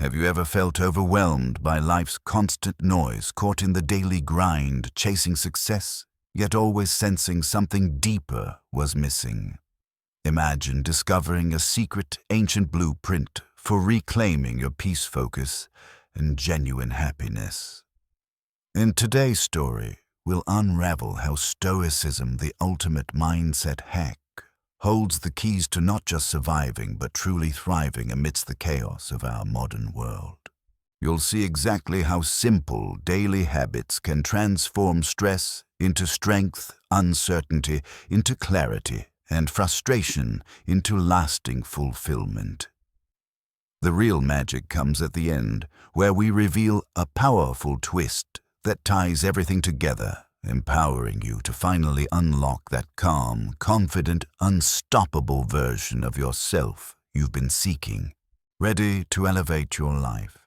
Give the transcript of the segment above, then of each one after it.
Have you ever felt overwhelmed by life's constant noise, caught in the daily grind, chasing success, yet always sensing something deeper was missing? Imagine discovering a secret, ancient blueprint for reclaiming your peace, focus, and genuine happiness. In today's story, we'll unravel how Stoicism, the ultimate mindset hack, holds the keys to not just surviving but truly thriving amidst the chaos of our modern world. You'll see exactly how simple daily habits can transform stress into strength, uncertainty into clarity, and frustration into lasting fulfillment. The real magic comes at the end, where we reveal a powerful twist that ties everything together, empowering you to finally unlock that calm, confident, unstoppable version of yourself you've been seeking, ready to elevate your life.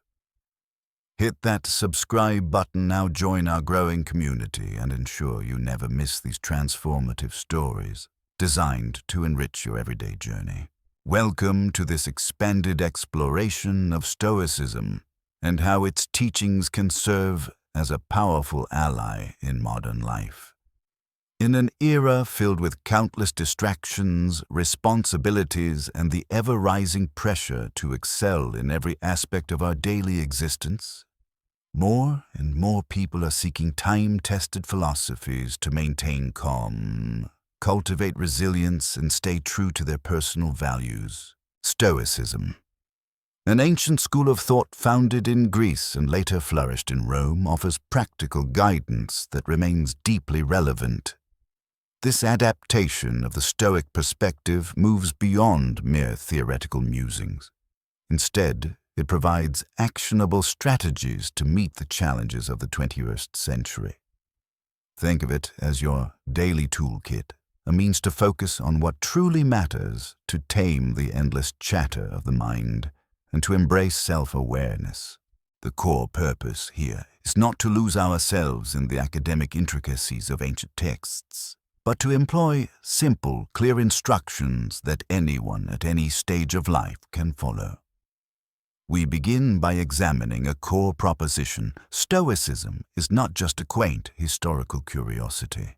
Hit that subscribe button now, join our growing community, and ensure you never miss these transformative stories designed to enrich your everyday journey. Welcome to this expanded exploration of Stoicism and how its teachings can serve as a powerful ally in modern life. In an era filled with countless distractions, responsibilities, and the ever-rising pressure to excel in every aspect of our daily existence, more and more people are seeking time-tested philosophies to maintain calm, cultivate resilience, and stay true to their personal values. Stoicism, an ancient school of thought founded in Greece and later flourished in Rome, offers practical guidance that remains deeply relevant. This adaptation of the Stoic perspective moves beyond mere theoretical musings. Instead, it provides actionable strategies to meet the challenges of the 21st century. Think of it as your daily toolkit, a means to focus on what truly matters, to tame the endless chatter of the mind, and to embrace self-awareness. The core purpose here is not to lose ourselves in the academic intricacies of ancient texts, but to employ simple, clear instructions that anyone at any stage of life can follow. We begin by examining a core proposition. Stoicism is not just a quaint historical curiosity.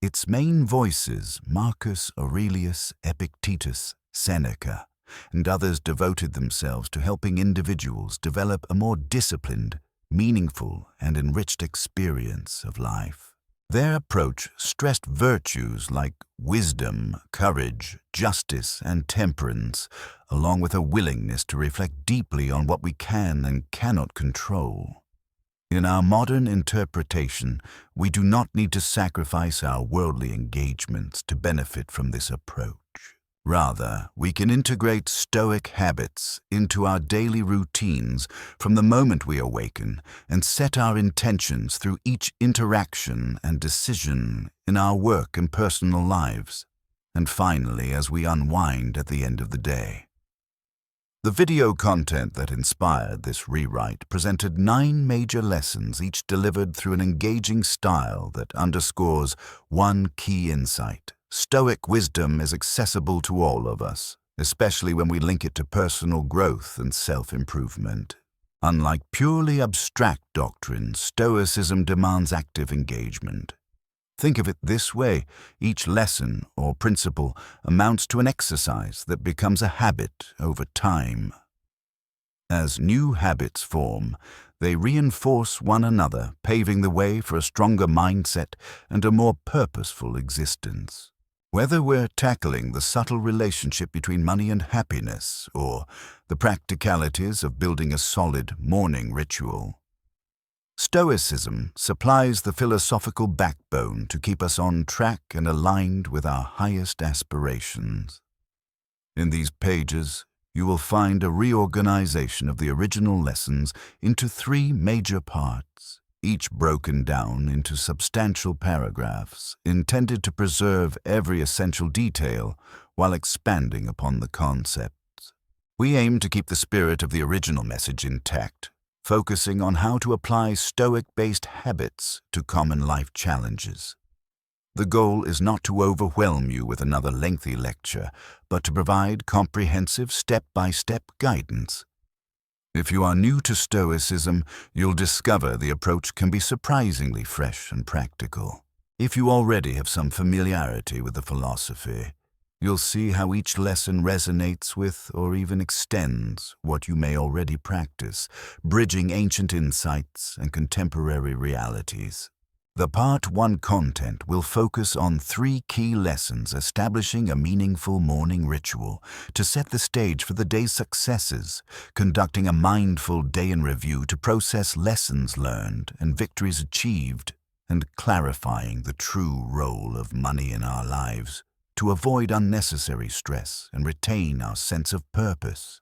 Its main voices, Marcus Aurelius, Epictetus, Seneca, and others, devoted themselves to helping individuals develop a more disciplined, meaningful, and enriched experience of life. Their approach stressed virtues like wisdom, courage, justice, and temperance, along with a willingness to reflect deeply on what we can and cannot control. In our modern interpretation, we do not need to sacrifice our worldly engagements to benefit from this approach. Rather, we can integrate Stoic habits into our daily routines from the moment we awaken and set our intentions through each interaction and decision in our work and personal lives, and finally as we unwind at the end of the day. The video content that inspired this rewrite presented 9 major lessons, each delivered through an engaging style that underscores one key insight. Stoic wisdom is accessible to all of us, especially when we link it to personal growth and self-improvement. Unlike purely abstract doctrine, Stoicism demands active engagement. Think of it this way: each lesson or principle amounts to an exercise that becomes a habit over time. As new habits form, they reinforce one another, paving the way for a stronger mindset and a more purposeful existence. Whether we're tackling the subtle relationship between money and happiness, or the practicalities of building a solid morning ritual, Stoicism supplies the philosophical backbone to keep us on track and aligned with our highest aspirations. In these pages, you will find a reorganization of the original lessons into 3 major parts, each broken down into substantial paragraphs intended to preserve every essential detail while expanding upon the concepts. We aim to keep the spirit of the original message intact, focusing on how to apply Stoic-based habits to common life challenges. The goal is not to overwhelm you with another lengthy lecture, but to provide comprehensive step-by-step guidance. If you are new to Stoicism, you'll discover the approach can be surprisingly fresh and practical. If you already have some familiarity with the philosophy, you'll see how each lesson resonates with or even extends what you may already practice, bridging ancient insights and contemporary realities. The Part 1 content will focus on 3 key lessons establishing a meaningful morning ritual to set the stage for the day's successes, conducting a mindful day in review to process lessons learned and victories achieved, and clarifying the true role of money in our lives to avoid unnecessary stress and retain our sense of purpose.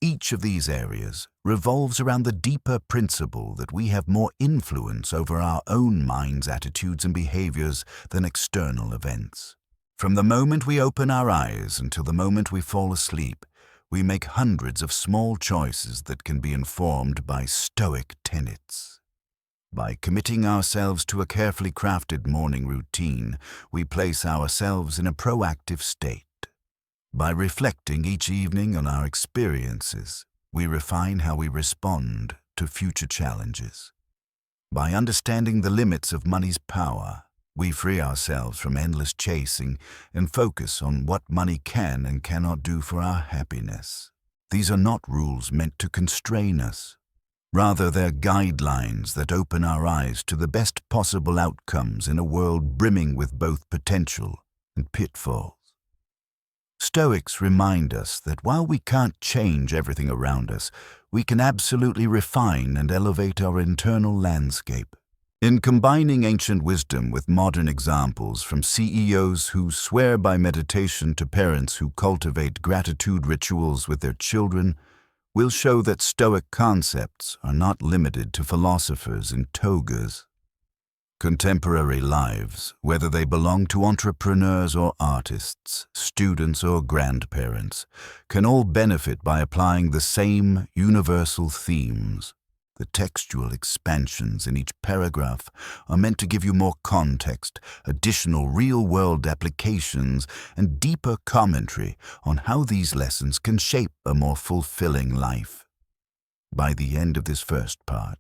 Each of these areas revolves around the deeper principle that we have more influence over our own minds, attitudes, and behaviors than external events. From the moment we open our eyes until the moment we fall asleep, we make hundreds of small choices that can be informed by Stoic tenets. By committing ourselves to a carefully crafted morning routine, we place ourselves in a proactive state. By reflecting each evening on our experiences, we refine how we respond to future challenges. By understanding the limits of money's power, we free ourselves from endless chasing and focus on what money can and cannot do for our happiness. These are not rules meant to constrain us. Rather, they're guidelines that open our eyes to the best possible outcomes in a world brimming with both potential and pitfalls. Stoics remind us that while we can't change everything around us, we can absolutely refine and elevate our internal landscape. In combining ancient wisdom with modern examples from CEOs who swear by meditation to parents who cultivate gratitude rituals with their children, we'll show that Stoic concepts are not limited to philosophers in togas. Contemporary lives, whether they belong to entrepreneurs or artists, students or grandparents, can all benefit by applying the same universal themes. The textual expansions in each paragraph are meant to give you more context, additional real-world applications, and deeper commentary on how these lessons can shape a more fulfilling life. By the end of this first part,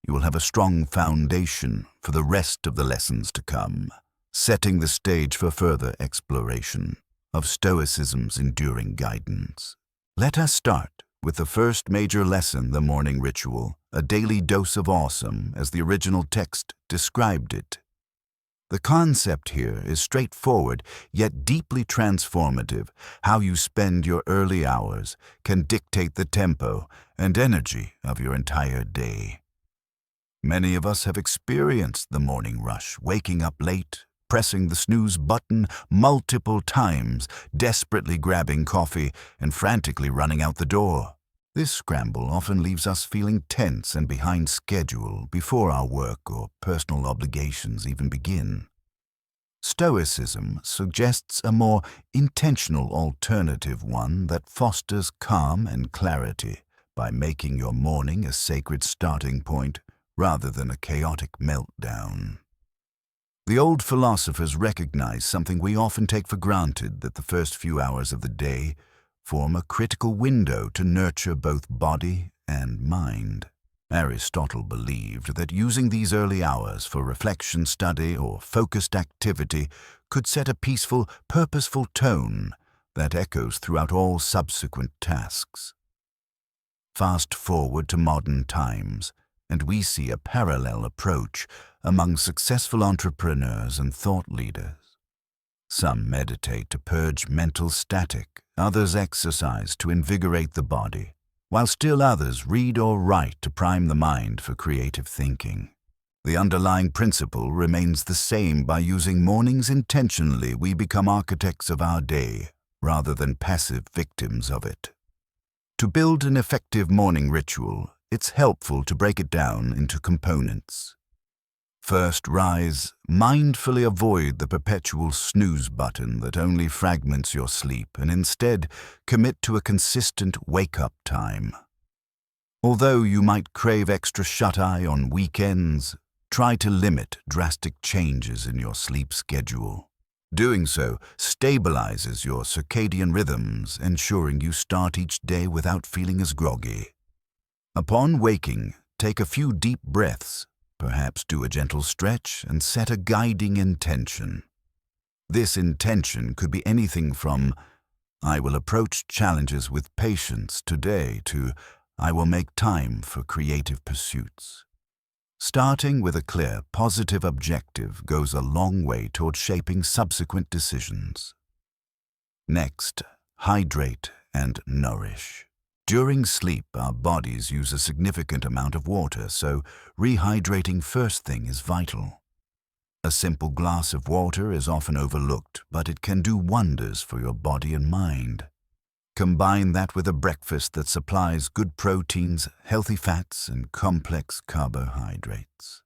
you will have a strong foundation for the rest of the lessons to come, setting the stage for further exploration of Stoicism's enduring guidance. Let us start with the first major lesson, the morning ritual, a daily dose of awesome, as the original text described it. The concept here is straightforward, yet deeply transformative. How you spend your early hours can dictate the tempo and energy of your entire day. Many of us have experienced the morning rush, waking up late, pressing the snooze button multiple times, desperately grabbing coffee, and frantically running out the door. This scramble often leaves us feeling tense and behind schedule before our work or personal obligations even begin. Stoicism suggests a more intentional alternative, one that fosters calm and clarity by making your morning a sacred starting point rather than a chaotic meltdown. The old philosophers recognized something we often take for granted, that the first few hours of the day form a critical window to nurture both body and mind. Aristotle believed that using these early hours for reflection, study, or focused activity could set a peaceful, purposeful tone that echoes throughout all subsequent tasks. Fast forward to modern times, and we see a parallel approach among successful entrepreneurs and thought leaders. Some meditate to purge mental static, others exercise to invigorate the body, while still others read or write to prime the mind for creative thinking. The underlying principle remains the same. By using mornings intentionally, we become architects of our day, rather than passive victims of it. To build an effective morning ritual, it's helpful to break it down into components. First, rise. Mindfully avoid the perpetual snooze button that only fragments your sleep, and instead commit to a consistent wake-up time. Although you might crave extra shut-eye on weekends, try to limit drastic changes in your sleep schedule. Doing so stabilizes your circadian rhythms, ensuring you start each day without feeling as groggy. Upon waking, take a few deep breaths, perhaps do a gentle stretch, and set a guiding intention. This intention could be anything from, "I will approach challenges with patience today," to, "I will make time for creative pursuits." Starting with a clear, positive objective goes a long way toward shaping subsequent decisions. Next, hydrate and nourish. During sleep, our bodies use a significant amount of water, so rehydrating first thing is vital. A simple glass of water is often overlooked, but it can do wonders for your body and mind. Combine that with a breakfast that supplies good proteins, healthy fats, and complex carbohydrates.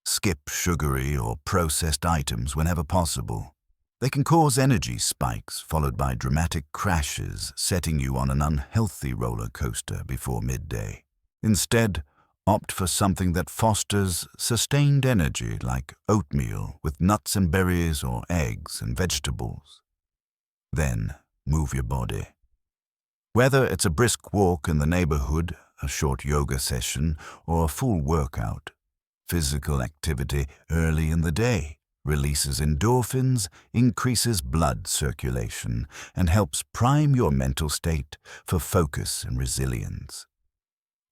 Skip sugary or processed items whenever possible. They can cause energy spikes followed by dramatic crashes, setting you on an unhealthy roller coaster before midday. Instead, opt for something that fosters sustained energy like oatmeal with nuts and berries or eggs and vegetables. Then, move your body. Whether it's a brisk walk in the neighborhood, a short yoga session, or a full workout, physical activity early in the day releases endorphins, increases blood circulation, and helps prime your mental state for focus and resilience.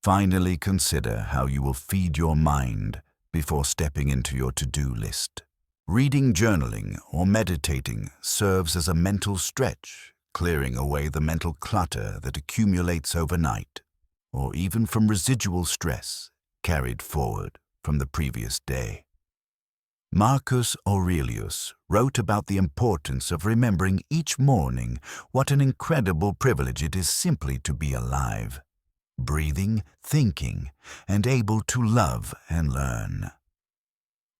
Finally, consider how you will feed your mind before stepping into your to-do list. Reading, journaling, or meditating serves as a mental stretch, clearing away the mental clutter that accumulates overnight, or even from residual stress carried forward from the previous day. Marcus Aurelius wrote about the importance of remembering each morning what an incredible privilege it is simply to be alive, breathing, thinking, and able to love and learn.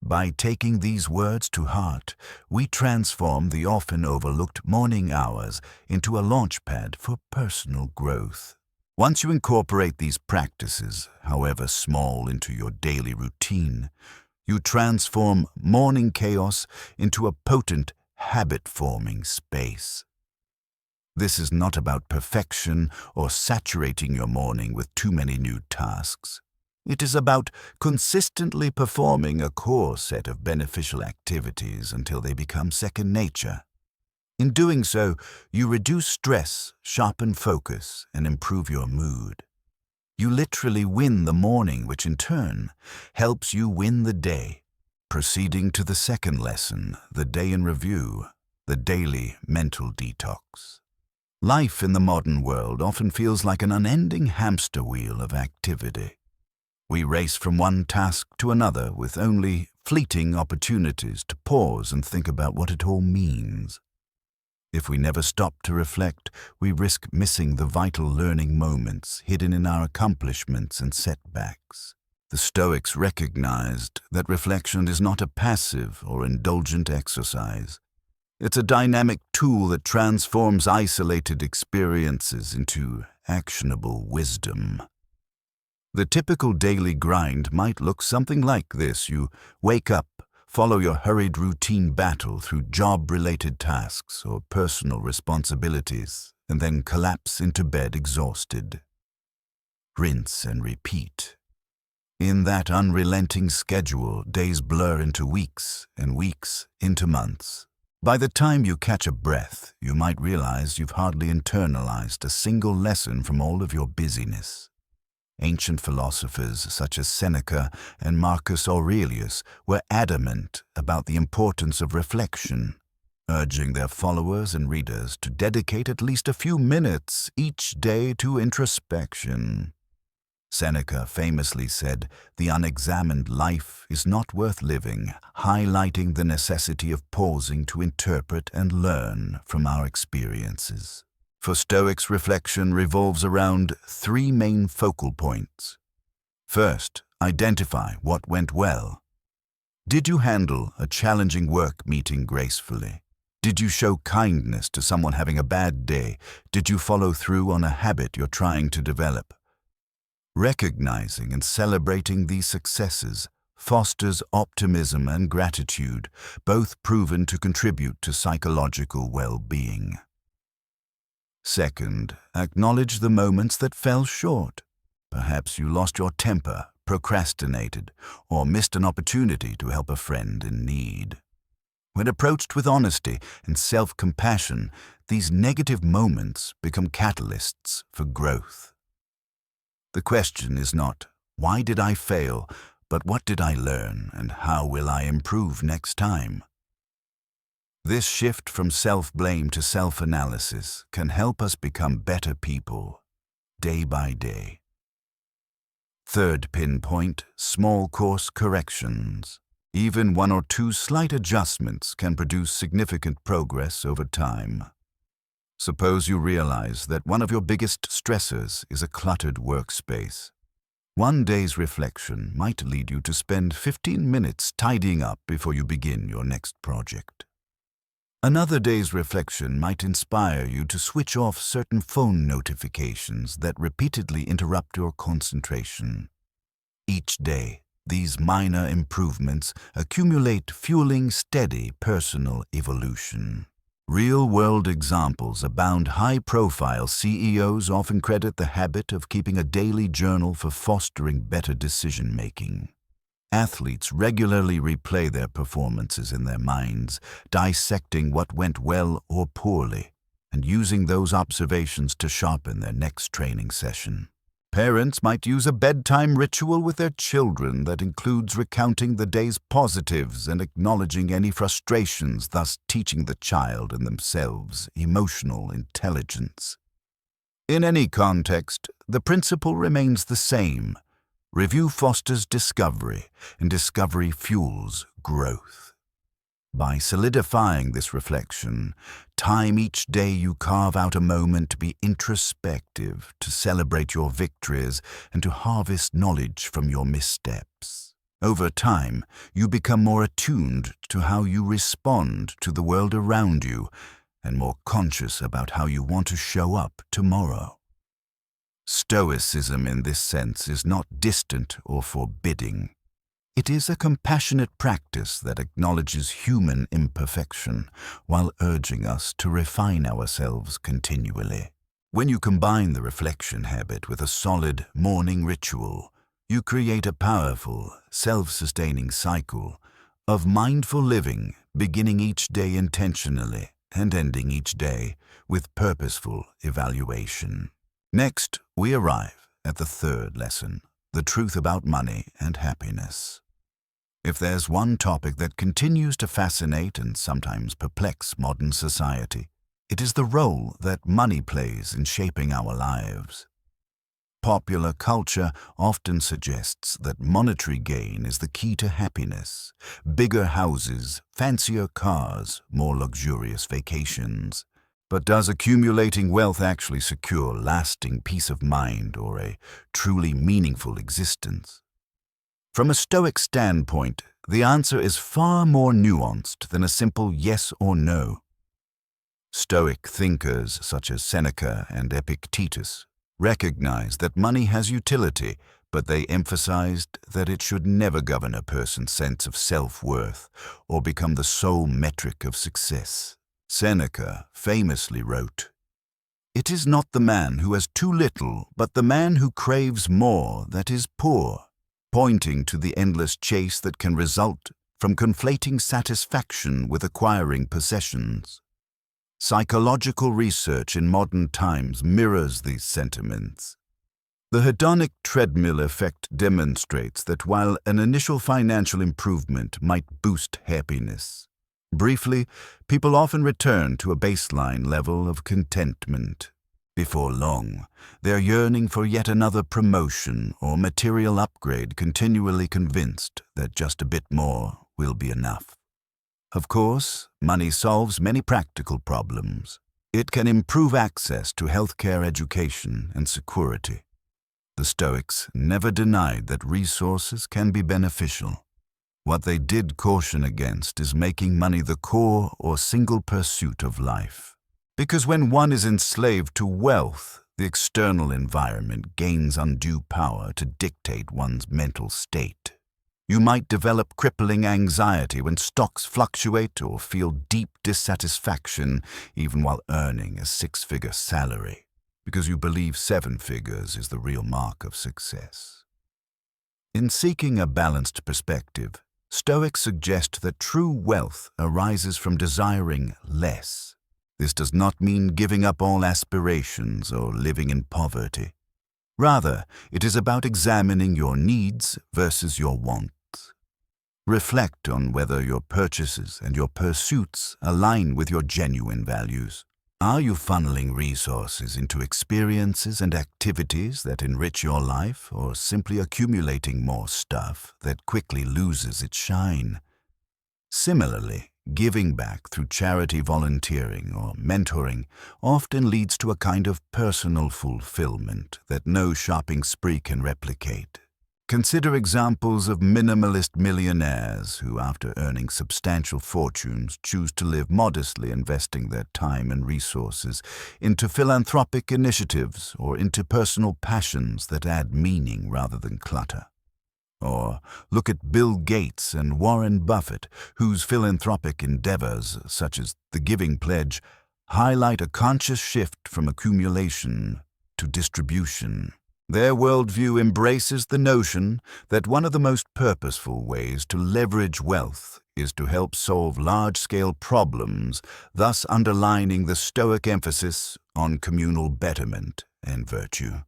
By taking these words to heart, we transform the often overlooked morning hours into a launchpad for personal growth. Once you incorporate these practices, however small, into your daily routine, you transform morning chaos into a potent, habit-forming space. This is not about perfection or saturating your morning with too many new tasks. It is about consistently performing a core set of beneficial activities until they become second nature. In doing so, you reduce stress, sharpen focus, and improve your mood. You literally win the morning, which in turn helps you win the day. Proceeding to the second lesson, the day in review, the daily mental detox. Life in the modern world often feels like an unending hamster wheel of activity. We race from one task to another with only fleeting opportunities to pause and think about what it all means. If we never stop to reflect, we risk missing the vital learning moments hidden in our accomplishments and setbacks. The Stoics recognized that reflection is not a passive or indulgent exercise. It's a dynamic tool that transforms isolated experiences into actionable wisdom. The typical daily grind might look something like this. You wake up, follow your hurried routine battle through job-related tasks or personal responsibilities, and then collapse into bed exhausted. Rinse and repeat. In that unrelenting schedule, days blur into weeks and weeks into months. By the time you catch a breath, you might realize you've hardly internalized a single lesson from all of your busyness. Ancient philosophers such as Seneca and Marcus Aurelius were adamant about the importance of reflection, urging their followers and readers to dedicate at least a few minutes each day to introspection. Seneca famously said, "The unexamined life is not worth living," highlighting the necessity of pausing to interpret and learn from our experiences. For Stoics, reflection revolves around three main focal points. First, identify what went well. Did you handle a challenging work meeting gracefully? Did you show kindness to someone having a bad day? Did you follow through on a habit you're trying to develop? Recognizing and celebrating these successes fosters optimism and gratitude, both proven to contribute to psychological well-being. Second, acknowledge the moments that fell short. Perhaps you lost your temper, procrastinated, or missed an opportunity to help a friend in need. When approached with honesty and self-compassion, these negative moments become catalysts for growth. The question is not, why did I fail, but what did I learn and how will I improve next time? This shift from self-blame to self-analysis can help us become better people, day by day. Third pinpoint, small course corrections. Even 1 or 2 slight adjustments can produce significant progress over time. Suppose you realize that one of your biggest stressors is a cluttered workspace. One day's reflection might lead you to spend 15 minutes tidying up before you begin your next project. Another day's reflection might inspire you to switch off certain phone notifications that repeatedly interrupt your concentration. Each day, these minor improvements accumulate, fueling steady personal evolution. Real-world examples abound. High-profile CEOs often credit the habit of keeping a daily journal for fostering better decision-making. Athletes regularly replay their performances in their minds, dissecting what went well or poorly, and using those observations to sharpen their next training session. Parents might use a bedtime ritual with their children that includes recounting the day's positives and acknowledging any frustrations, thus teaching the child and themselves emotional intelligence. In any context, the principle remains the same. Review fosters discovery, and discovery fuels growth. By solidifying this reflection, time each day you carve out a moment to be introspective, to celebrate your victories, and to harvest knowledge from your missteps. Over time, you become more attuned to how you respond to the world around you, and more conscious about how you want to show up tomorrow. Stoicism in this sense is not distant or forbidding. It is a compassionate practice that acknowledges human imperfection while urging us to refine ourselves continually. When you combine the reflection habit with a solid morning ritual, you create a powerful, self-sustaining cycle of mindful living, beginning each day intentionally and ending each day with purposeful evaluation. Next, we arrive at the third lesson, the truth about money and happiness. If there's one topic that continues to fascinate and sometimes perplex modern society, it is the role that money plays in shaping our lives. Popular culture often suggests that monetary gain is the key to happiness: bigger houses, fancier cars, more luxurious vacations. But does accumulating wealth actually secure lasting peace of mind or a truly meaningful existence? From a Stoic standpoint, the answer is far more nuanced than a simple yes or no. Stoic thinkers such as Seneca and Epictetus recognized that money has utility, but they emphasized that it should never govern a person's sense of self-worth or become the sole metric of success. Seneca famously wrote, "It is not the man who has too little, but the man who craves more that is poor," pointing to the endless chase that can result from conflating satisfaction with acquiring possessions. Psychological research in modern times mirrors these sentiments. The hedonic treadmill effect demonstrates that while an initial financial improvement might boost happiness, briefly, people often return to a baseline level of contentment. Before long, their yearning for yet another promotion or material upgrade, continually convinced that just a bit more will be enough. Of course, money solves many practical problems. It can improve access to healthcare, education, and security. The Stoics never denied that resources can be beneficial. What they did caution against is making money the core or single pursuit of life. Because when one is enslaved to wealth, the external environment gains undue power to dictate one's mental state. You might develop crippling anxiety when stocks fluctuate or feel deep dissatisfaction even while earning a six-figure salary, because you believe seven figures is the real mark of success. In seeking a balanced perspective, Stoics suggest that true wealth arises from desiring less. This does not mean giving up all aspirations or living in poverty. Rather, it is about examining your needs versus your wants. Reflect on whether your purchases and your pursuits align with your genuine values. Are you funneling resources into experiences and activities that enrich your life, or simply accumulating more stuff that quickly loses its shine? Similarly, giving back through charity volunteering or mentoring often leads to a kind of personal fulfillment that no shopping spree can replicate. Consider examples of minimalist millionaires who, after earning substantial fortunes, choose to live modestly, investing their time and resources into philanthropic initiatives or into personal passions that add meaning rather than clutter. Or look at Bill Gates and Warren Buffett, whose philanthropic endeavors, such as the Giving Pledge, highlight a conscious shift from accumulation to distribution. Their worldview embraces the notion that one of the most purposeful ways to leverage wealth is to help solve large-scale problems, thus underlining the Stoic emphasis on communal betterment and virtue.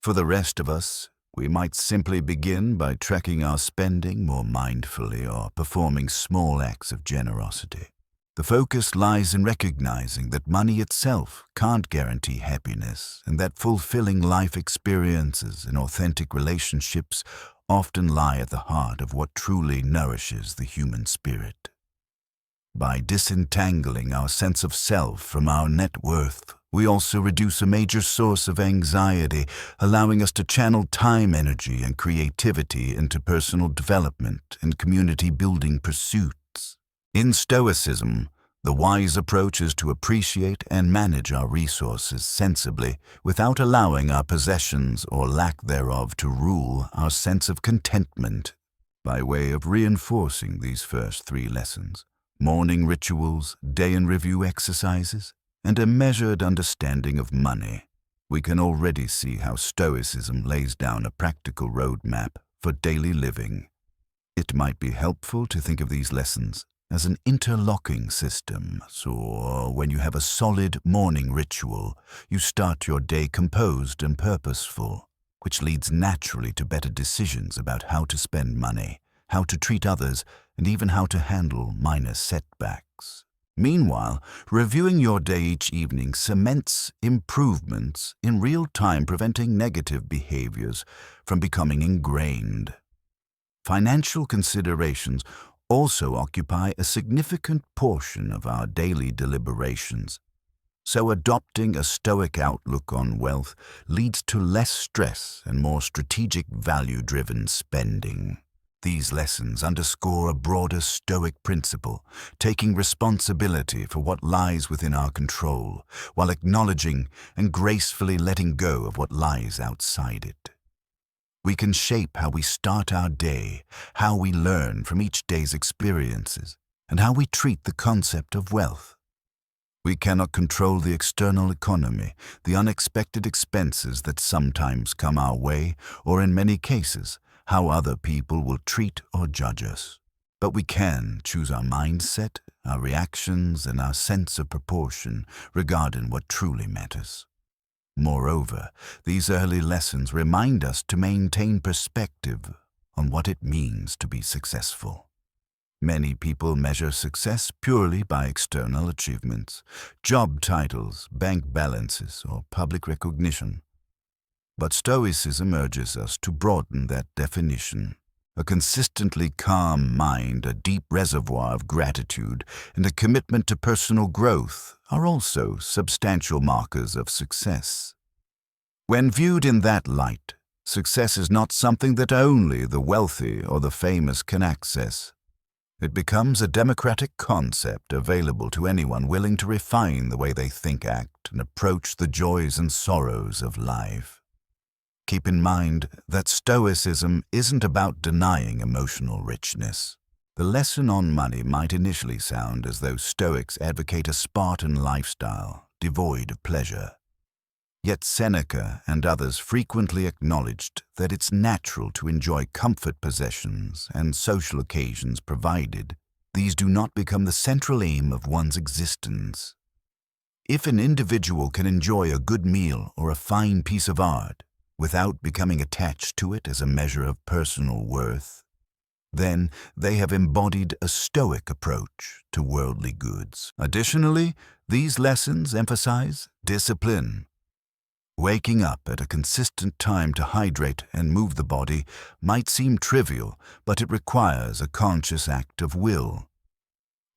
For the rest of us, we might simply begin by tracking our spending more mindfully or performing small acts of generosity. The focus lies in recognizing that money itself can't guarantee happiness, and that fulfilling life experiences and authentic relationships often lie at the heart of what truly nourishes the human spirit. By disentangling our sense of self from our net worth, we also reduce a major source of anxiety, allowing us to channel time, energy, and creativity into personal development and community-building pursuits. In Stoicism, the wise approach is to appreciate and manage our resources sensibly without allowing our possessions or lack thereof to rule our sense of contentment. By way of reinforcing these first three lessons, morning rituals, day-in-review exercises, and a measured understanding of money, we can already see how Stoicism lays down a practical roadmap for daily living. It might be helpful to think of these lessons as an interlocking system, so when you have a solid morning ritual, you start your day composed and purposeful, which leads naturally to better decisions about how to spend money, how to treat others, and even how to handle minor setbacks. Meanwhile, reviewing your day each evening cements improvements in real time, preventing negative behaviors from becoming ingrained. Financial considerations also occupy a significant portion of our daily deliberations. So adopting a Stoic outlook on wealth leads to less stress and more strategic, value-driven spending. These lessons underscore a broader Stoic principle, taking responsibility for what lies within our control, while acknowledging and gracefully letting go of what lies outside it. We can shape how we start our day, how we learn from each day's experiences, and how we treat the concept of wealth. We cannot control the external economy, the unexpected expenses that sometimes come our way, or in many cases, how other people will treat or judge us. But we can choose our mindset, our reactions, and our sense of proportion regarding what truly matters. Moreover, these early lessons remind us to maintain perspective on what it means to be successful. Many people measure success purely by external achievements, job titles, bank balances, or public recognition. But Stoicism urges us to broaden that definition. A consistently calm mind, a deep reservoir of gratitude, and a commitment to personal growth are also substantial markers of success. When viewed in that light, success is not something that only the wealthy or the famous can access. It becomes a democratic concept available to anyone willing to refine the way they think, act, and approach the joys and sorrows of life. keep in mind that Stoicism isn't about denying emotional richness. The lesson on money might initially sound as though Stoics advocate a Spartan lifestyle, devoid of pleasure. Yet Seneca and others frequently acknowledged that it's natural to enjoy comfort possessions and social occasions provided these do not become the central aim of one's existence. If an individual can enjoy a good meal or a fine piece of art without becoming attached to it as a measure of personal worth, then they have embodied a Stoic approach to worldly goods. Additionally, these lessons emphasize discipline. Waking up at a consistent time to hydrate and move the body might seem trivial, but it requires a conscious act of will.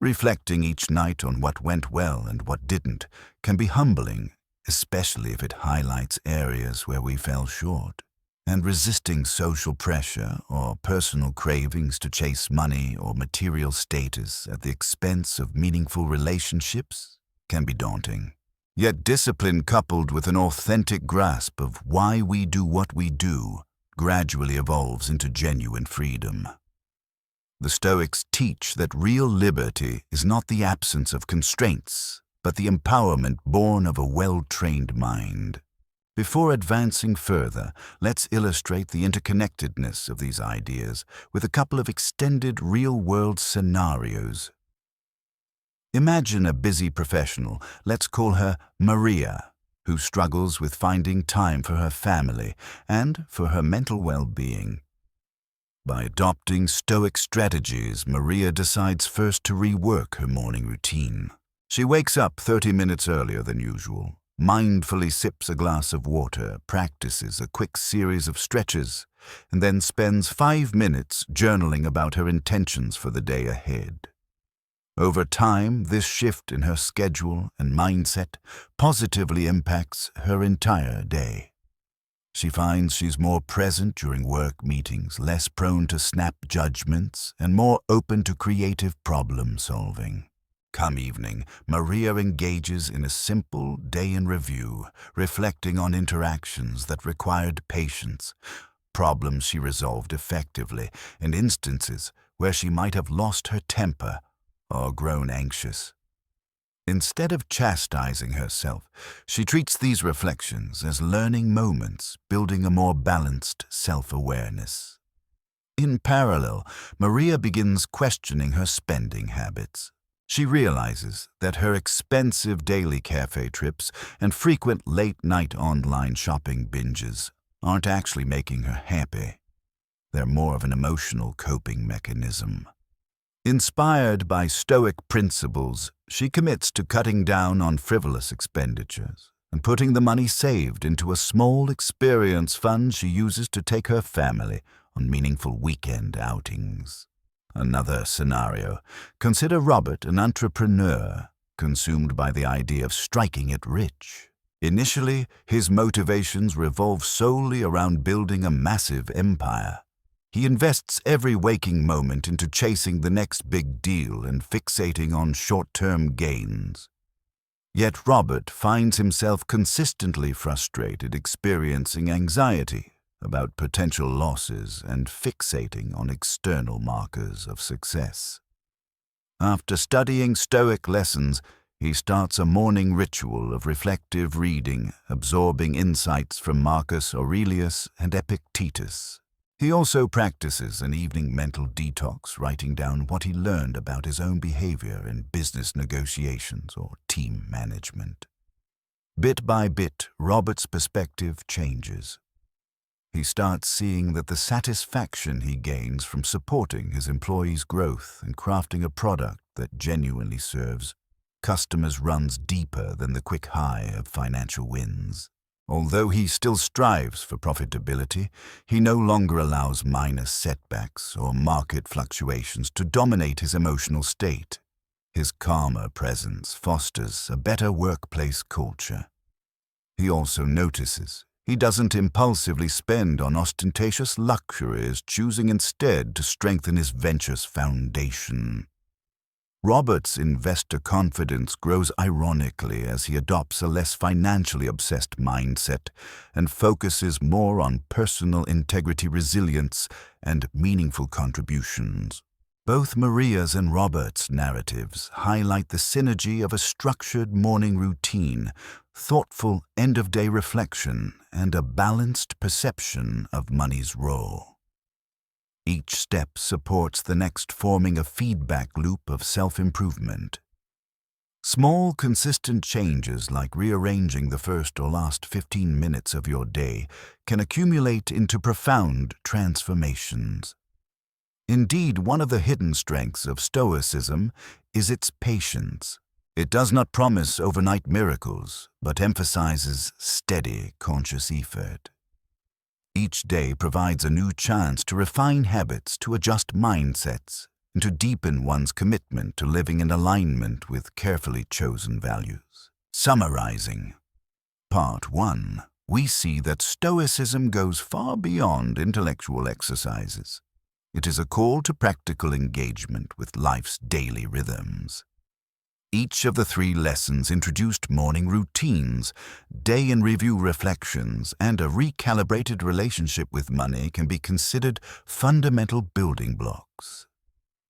Reflecting each night on what went well and what didn't can be humbling, especially if it highlights areas where we fell short. And resisting social pressure or personal cravings to chase money or material status at the expense of meaningful relationships can be daunting. Yet discipline coupled with an authentic grasp of why we do what we do gradually evolves into genuine freedom. The Stoics teach that real liberty is not the absence of constraints, but the empowerment born of a well-trained mind. Before advancing further, let's illustrate the interconnectedness of these ideas with a couple of extended real-world scenarios. Imagine a busy professional, let's call her Maria, who struggles with finding time for her family and for her mental well-being. By adopting Stoic strategies, Maria decides first to rework her morning routine. She wakes up 30 minutes earlier than usual, mindfully sips a glass of water, practices a quick series of stretches, and then spends 5 minutes journaling about her intentions for the day ahead. Over time, this shift in her schedule and mindset positively impacts her entire day. She finds she's more present during work meetings, less prone to snap judgments, and more open to creative problem solving. Come evening, Maria engages in a simple day in review, reflecting on interactions that required patience, problems she resolved effectively, and instances where she might have lost her temper or grown anxious. Instead of chastising herself, she treats these reflections as learning moments, building a more balanced self-awareness. In parallel, Maria begins questioning her spending habits. She realizes that her expensive daily cafe trips and frequent late-night online shopping binges aren't actually making her happy. They're more of an emotional coping mechanism. Inspired by Stoic principles, she commits to cutting down on frivolous expenditures and putting the money saved into a small experience fund she uses to take her family on meaningful weekend outings. Another scenario. Consider Robert, an entrepreneur, consumed by the idea of striking it rich. Initially, his motivations revolve solely around building a massive empire. He invests every waking moment into chasing the next big deal and fixating on short-term gains. Yet Robert finds himself consistently frustrated, experiencing anxiety about potential losses and fixating on external markers of success. After studying Stoic lessons, he starts a morning ritual of reflective reading, absorbing insights from Marcus Aurelius and Epictetus. He also practices an evening mental detox, writing down what he learned about his own behavior in business negotiations or team management. Bit by bit, Robert's perspective changes. He starts seeing that the satisfaction he gains from supporting his employees' growth and crafting a product that genuinely serves customers runs deeper than the quick high of financial wins. Although he still strives for profitability, he no longer allows minor setbacks or market fluctuations to dominate his emotional state. His calmer presence fosters a better workplace culture. He also notices he doesn't impulsively spend on ostentatious luxuries, choosing instead to strengthen his venture's foundation. Robert's investor confidence grows ironically as he adopts a less financially obsessed mindset and focuses more on personal integrity, resilience, and meaningful contributions. Both Maria's and Robert's narratives highlight the synergy of a structured morning routine, thoughtful end-of-day reflection, and a balanced perception of money's role. Each step supports the next, forming a feedback loop of self-improvement. Small, consistent changes like rearranging the first or last 15 minutes of your day can accumulate into profound transformations. Indeed, one of the hidden strengths of Stoicism is its patience. It does not promise overnight miracles, but emphasizes steady, conscious effort. Each day provides a new chance to refine habits, to adjust mindsets, and to deepen one's commitment to living in alignment with carefully chosen values. Summarizing, Part 1, we see that Stoicism goes far beyond intellectual exercises. It is a call to practical engagement with life's daily rhythms. Each of the 3 lessons introduced morning routines, day-in-review reflections, and a recalibrated relationship with money can be considered fundamental building blocks.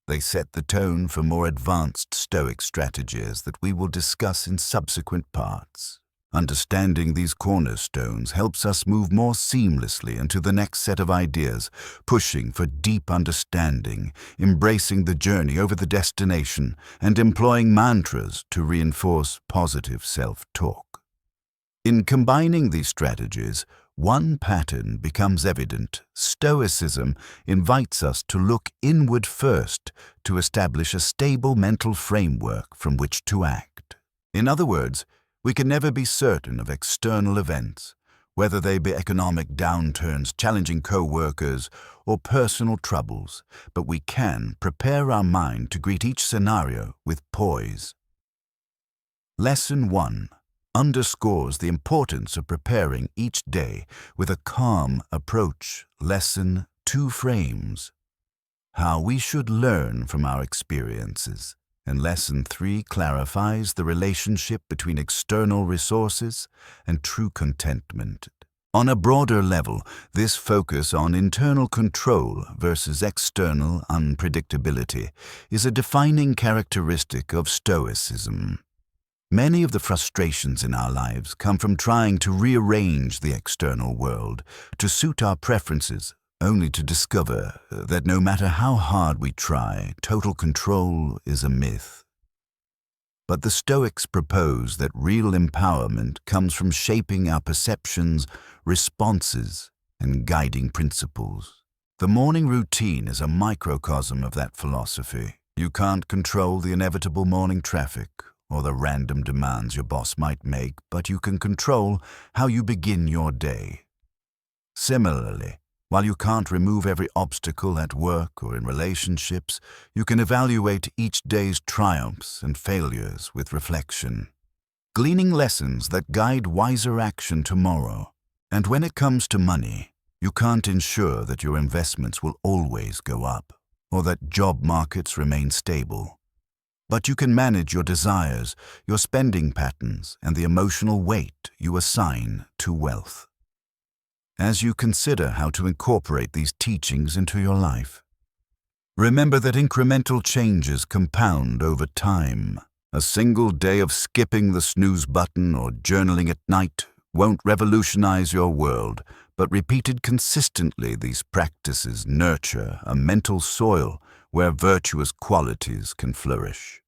They set the tone for more advanced Stoic strategies that we will discuss in subsequent parts. Understanding these cornerstones helps us move more seamlessly into the next set of ideas, pushing for deep understanding, embracing the journey over the destination, and employing mantras to reinforce positive self-talk. In combining these strategies, one pattern becomes evident. Stoicism invites us to look inward first to establish a stable mental framework from which to act. In other words, we can never be certain of external events, whether they be economic downturns, challenging co-workers, or personal troubles, but we can prepare our mind to greet each scenario with poise. Lesson 1 underscores the importance of preparing each day with a calm approach. Lesson 2 frames how we should learn from our experiences. And Lesson 3 clarifies the relationship between external resources and true contentment. On a broader level, this focus on internal control versus external unpredictability is a defining characteristic of Stoicism. Many of the frustrations in our lives come from trying to rearrange the external world to suit our preferences, only to discover that no matter how hard we try, total control is a myth. But the Stoics propose that real empowerment comes from shaping our perceptions, responses, and guiding principles. The morning routine is a microcosm of that philosophy. You can't control the inevitable morning traffic or the random demands your boss might make, but you can control how you begin your day. Similarly, while you can't remove every obstacle at work or in relationships, you can evaluate each day's triumphs and failures with reflection, gleaning lessons that guide wiser action tomorrow. And when it comes to money, you can't ensure that your investments will always go up or that job markets remain stable. But you can manage your desires, your spending patterns, and the emotional weight you assign to wealth. As you consider how to incorporate these teachings into your life, remember that incremental changes compound over time. A single day of skipping the snooze button or journaling at night won't revolutionize your world, but repeated consistently, these practices nurture a mental soil where virtuous qualities can flourish.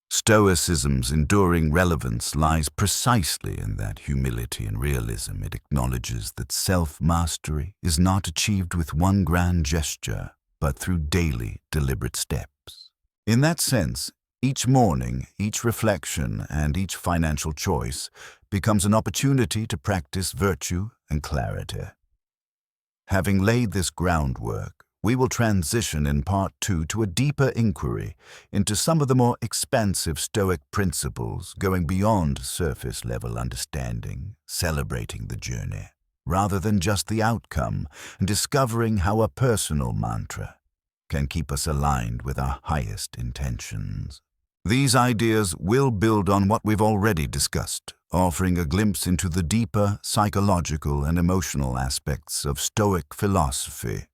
Stoicism's enduring relevance lies precisely in that humility and realism. It acknowledges that self-mastery is not achieved with one grand gesture, but through daily, deliberate steps. In that sense, each morning, each reflection, and each financial choice becomes an opportunity to practice virtue and clarity. Having laid this groundwork, we will transition in Part 2 to a deeper inquiry into some of the more expansive Stoic principles, going beyond surface-level understanding, celebrating the journey, rather than just the outcome, and discovering how a personal mantra can keep us aligned with our highest intentions. These ideas will build on what we've already discussed, offering a glimpse into the deeper psychological and emotional aspects of Stoic philosophy.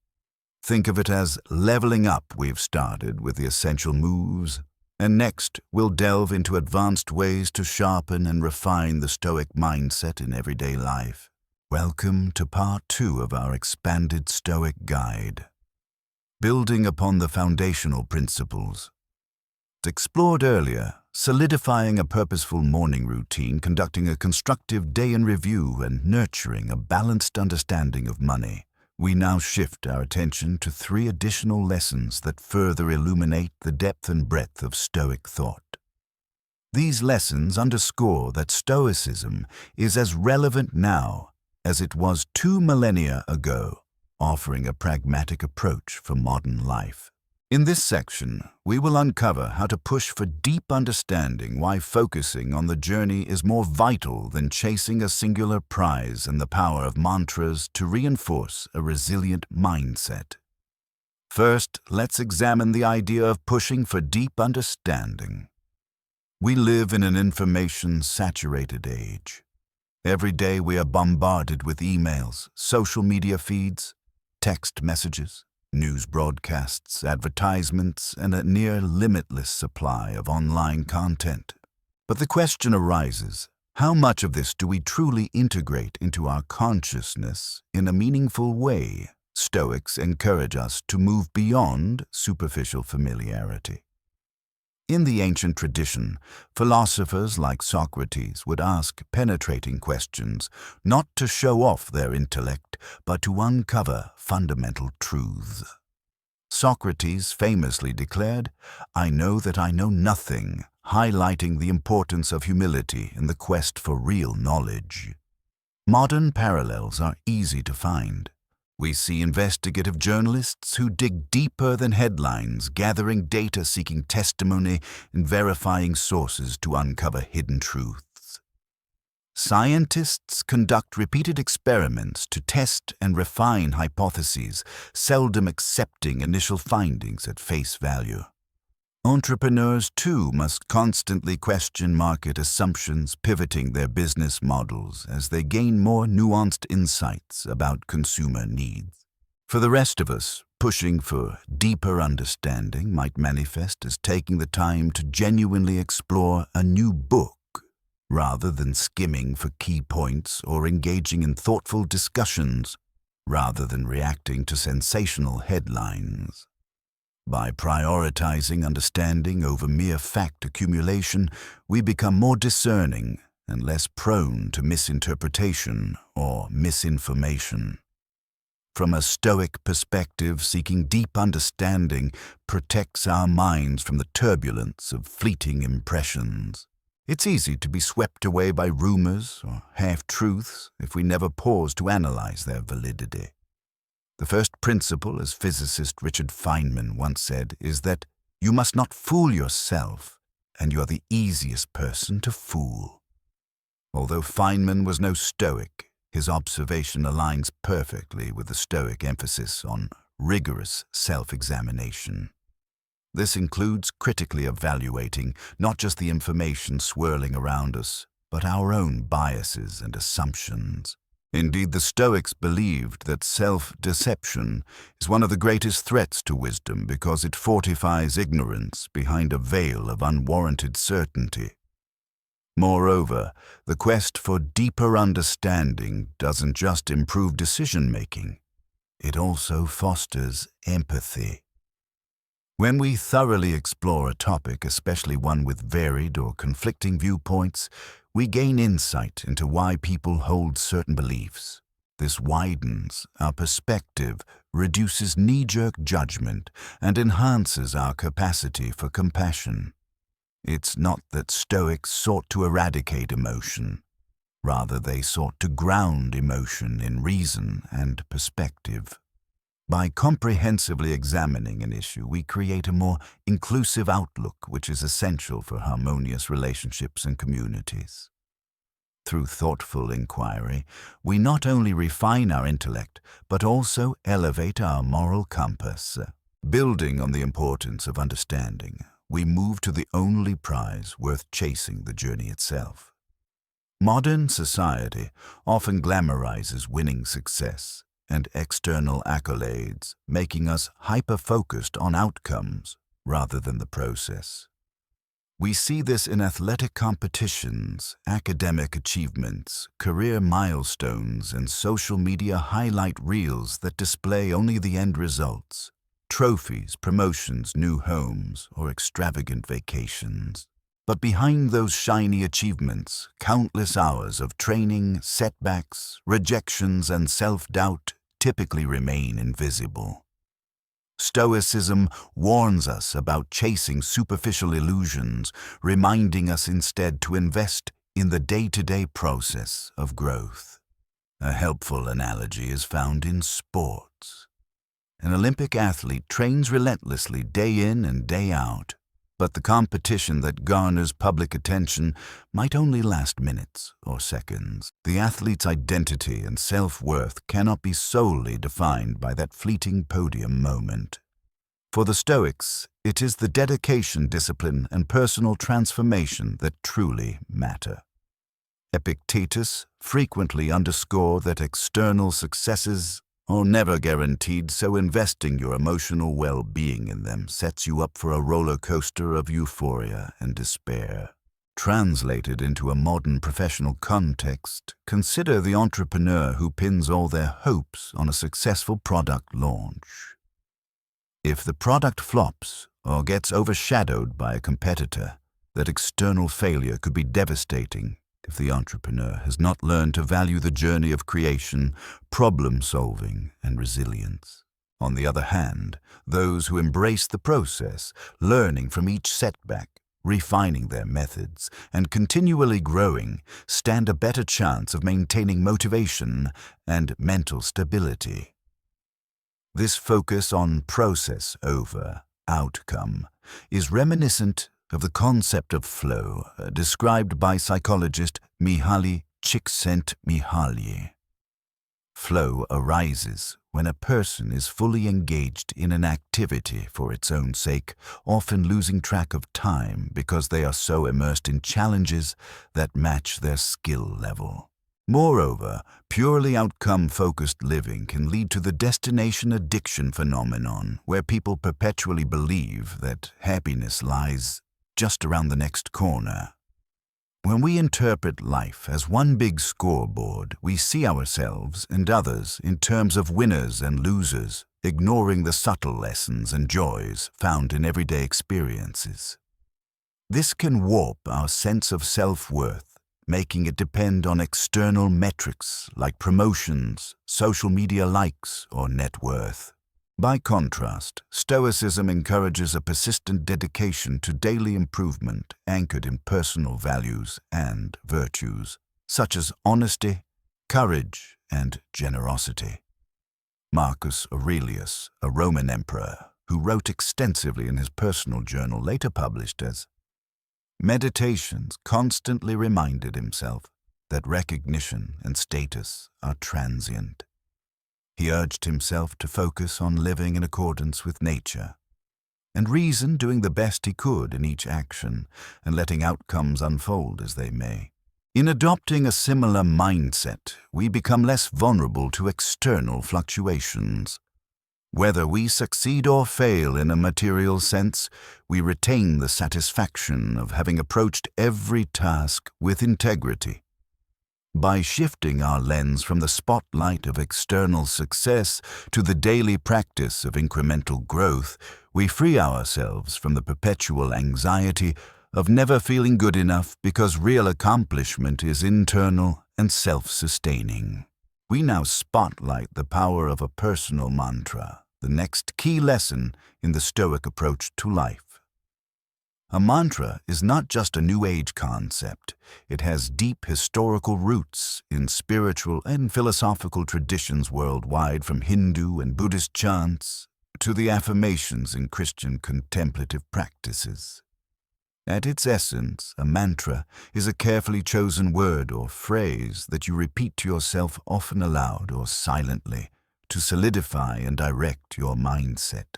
Think of it as leveling up. We've started with the essential moves, and next we'll delve into advanced ways to sharpen and refine the Stoic mindset in everyday life. Welcome to part 2 of our expanded Stoic guide. Building upon the foundational principles. Explored earlier, solidifying a purposeful morning routine, conducting a constructive day in review, and nurturing a balanced understanding of money. We now shift our attention to 3 additional lessons that further illuminate the depth and breadth of Stoic thought. These lessons underscore that Stoicism is as relevant now as it was 2 millennia ago, offering a pragmatic approach for modern life. In this section, we will uncover how to push for deep understanding, why focusing on the journey is more vital than chasing a singular prize, and the power of mantras to reinforce a resilient mindset. First, let's examine the idea of pushing for deep understanding. We live in an information-saturated age. Every day we are bombarded with emails, social media feeds, text messages, news broadcasts, advertisements, and a near limitless supply of online content. But the question arises, how much of this do we truly integrate into our consciousness in a meaningful way? Stoics encourage us to move beyond superficial familiarity. In the ancient tradition, philosophers like Socrates would ask penetrating questions, not to show off their intellect, but to uncover fundamental truths. Socrates famously declared, "I know that I know nothing," highlighting the importance of humility in the quest for real knowledge. Modern parallels are easy to find. We see investigative journalists who dig deeper than headlines, gathering data, seeking testimony, and verifying sources to uncover hidden truths. Scientists conduct repeated experiments to test and refine hypotheses, seldom accepting initial findings at face value. Entrepreneurs, too, must constantly question market assumptions, pivoting their business models as they gain more nuanced insights about consumer needs. For the rest of us, pushing for deeper understanding might manifest as taking the time to genuinely explore a new book, rather than skimming for key points or engaging in thoughtful discussions, rather than reacting to sensational headlines. By prioritizing understanding over mere fact accumulation, we become more discerning and less prone to misinterpretation or misinformation. From a Stoic perspective, seeking deep understanding protects our minds from the turbulence of fleeting impressions. It's easy to be swept away by rumors or half-truths if we never pause to analyze their validity. The first principle, as physicist Richard Feynman once said, is that you must not fool yourself, and you are the easiest person to fool. Although Feynman was no Stoic, his observation aligns perfectly with the Stoic emphasis on rigorous self-examination. This includes critically evaluating not just the information swirling around us, but our own biases and assumptions. Indeed, the Stoics believed that self-deception is one of the greatest threats to wisdom because it fortifies ignorance behind a veil of unwarranted certainty. Moreover, the quest for deeper understanding doesn't just improve decision-making, it also fosters empathy. When we thoroughly explore a topic, especially one with varied or conflicting viewpoints, we gain insight into why people hold certain beliefs. This widens our perspective, reduces knee-jerk judgment, and enhances our capacity for compassion. It's not that Stoics sought to eradicate emotion. Rather, they sought to ground emotion in reason and perspective. By comprehensively examining an issue, we create a more inclusive outlook, which is essential for harmonious relationships and communities. Through thoughtful inquiry, we not only refine our intellect, but also elevate our moral compass. Building on the importance of understanding, we move to the only prize worth chasing, the journey itself. Modern society often glamorizes winning success and external accolades, making us hyper-focused on outcomes rather than the process. We see this in athletic competitions, academic achievements, career milestones, and social media highlight reels that display only the end results: trophies, promotions, new homes, or extravagant vacations. But behind those shiny achievements, countless hours of training, setbacks, rejections, and self-doubt typically remain invisible. Stoicism warns us about chasing superficial illusions, reminding us instead to invest in the day-to-day process of growth. A helpful analogy is found in sports. An Olympic athlete trains relentlessly day in and day out, but the competition that garners public attention might only last minutes or seconds. The athlete's identity and self-worth cannot be solely defined by that fleeting podium moment. For the Stoics, it is the dedication, discipline, and personal transformation that truly matter. Epictetus frequently underscored that external successes are never guaranteed, so investing your emotional well-being in them sets you up for a roller coaster of euphoria and despair. Translated into a modern professional context, consider the entrepreneur who pins all their hopes on a successful product launch. If the product flops or gets overshadowed by a competitor, that external failure could be devastating if the entrepreneur has not learned to value the journey of creation, problem-solving, and resilience. On the other hand, those who embrace the process, learning from each setback, refining their methods, and continually growing, stand a better chance of maintaining motivation and mental stability. This focus on process over outcome is reminiscent of the concept of flow, described by psychologist Mihaly Csikszentmihalyi. Flow arises when a person is fully engaged in an activity for its own sake, often losing track of time because they are so immersed in challenges that match their skill level. Moreover, purely outcome-focused living can lead to the destination addiction phenomenon, where people perpetually believe that happiness lies just around the next corner. When we interpret life as one big scoreboard, we see ourselves and others in terms of winners and losers, ignoring the subtle lessons and joys found in everyday experiences. This can warp our sense of self-worth, making it depend on external metrics like promotions, social media likes, or net worth. By contrast, Stoicism encourages a persistent dedication to daily improvement anchored in personal values and virtues, such as honesty, courage, and generosity. Marcus Aurelius, a Roman emperor who wrote extensively in his personal journal later published as Meditations, constantly reminded himself that recognition and status are transient. He urged himself to focus on living in accordance with nature, and reason, doing the best he could in each action and letting outcomes unfold as they may. In adopting a similar mindset, we become less vulnerable to external fluctuations. Whether we succeed or fail in a material sense, we retain the satisfaction of having approached every task with integrity. By shifting our lens from the spotlight of external success to the daily practice of incremental growth, we free ourselves from the perpetual anxiety of never feeling good enough because real accomplishment is internal and self-sustaining. We now spotlight the power of a personal mantra, the next key lesson in the Stoic approach to life. A mantra is not just a New Age concept. It has deep historical roots in spiritual and philosophical traditions worldwide, from Hindu and Buddhist chants to the affirmations in Christian contemplative practices. At its essence, a mantra is a carefully chosen word or phrase that you repeat to yourself, often aloud or silently, to solidify and direct your mindset.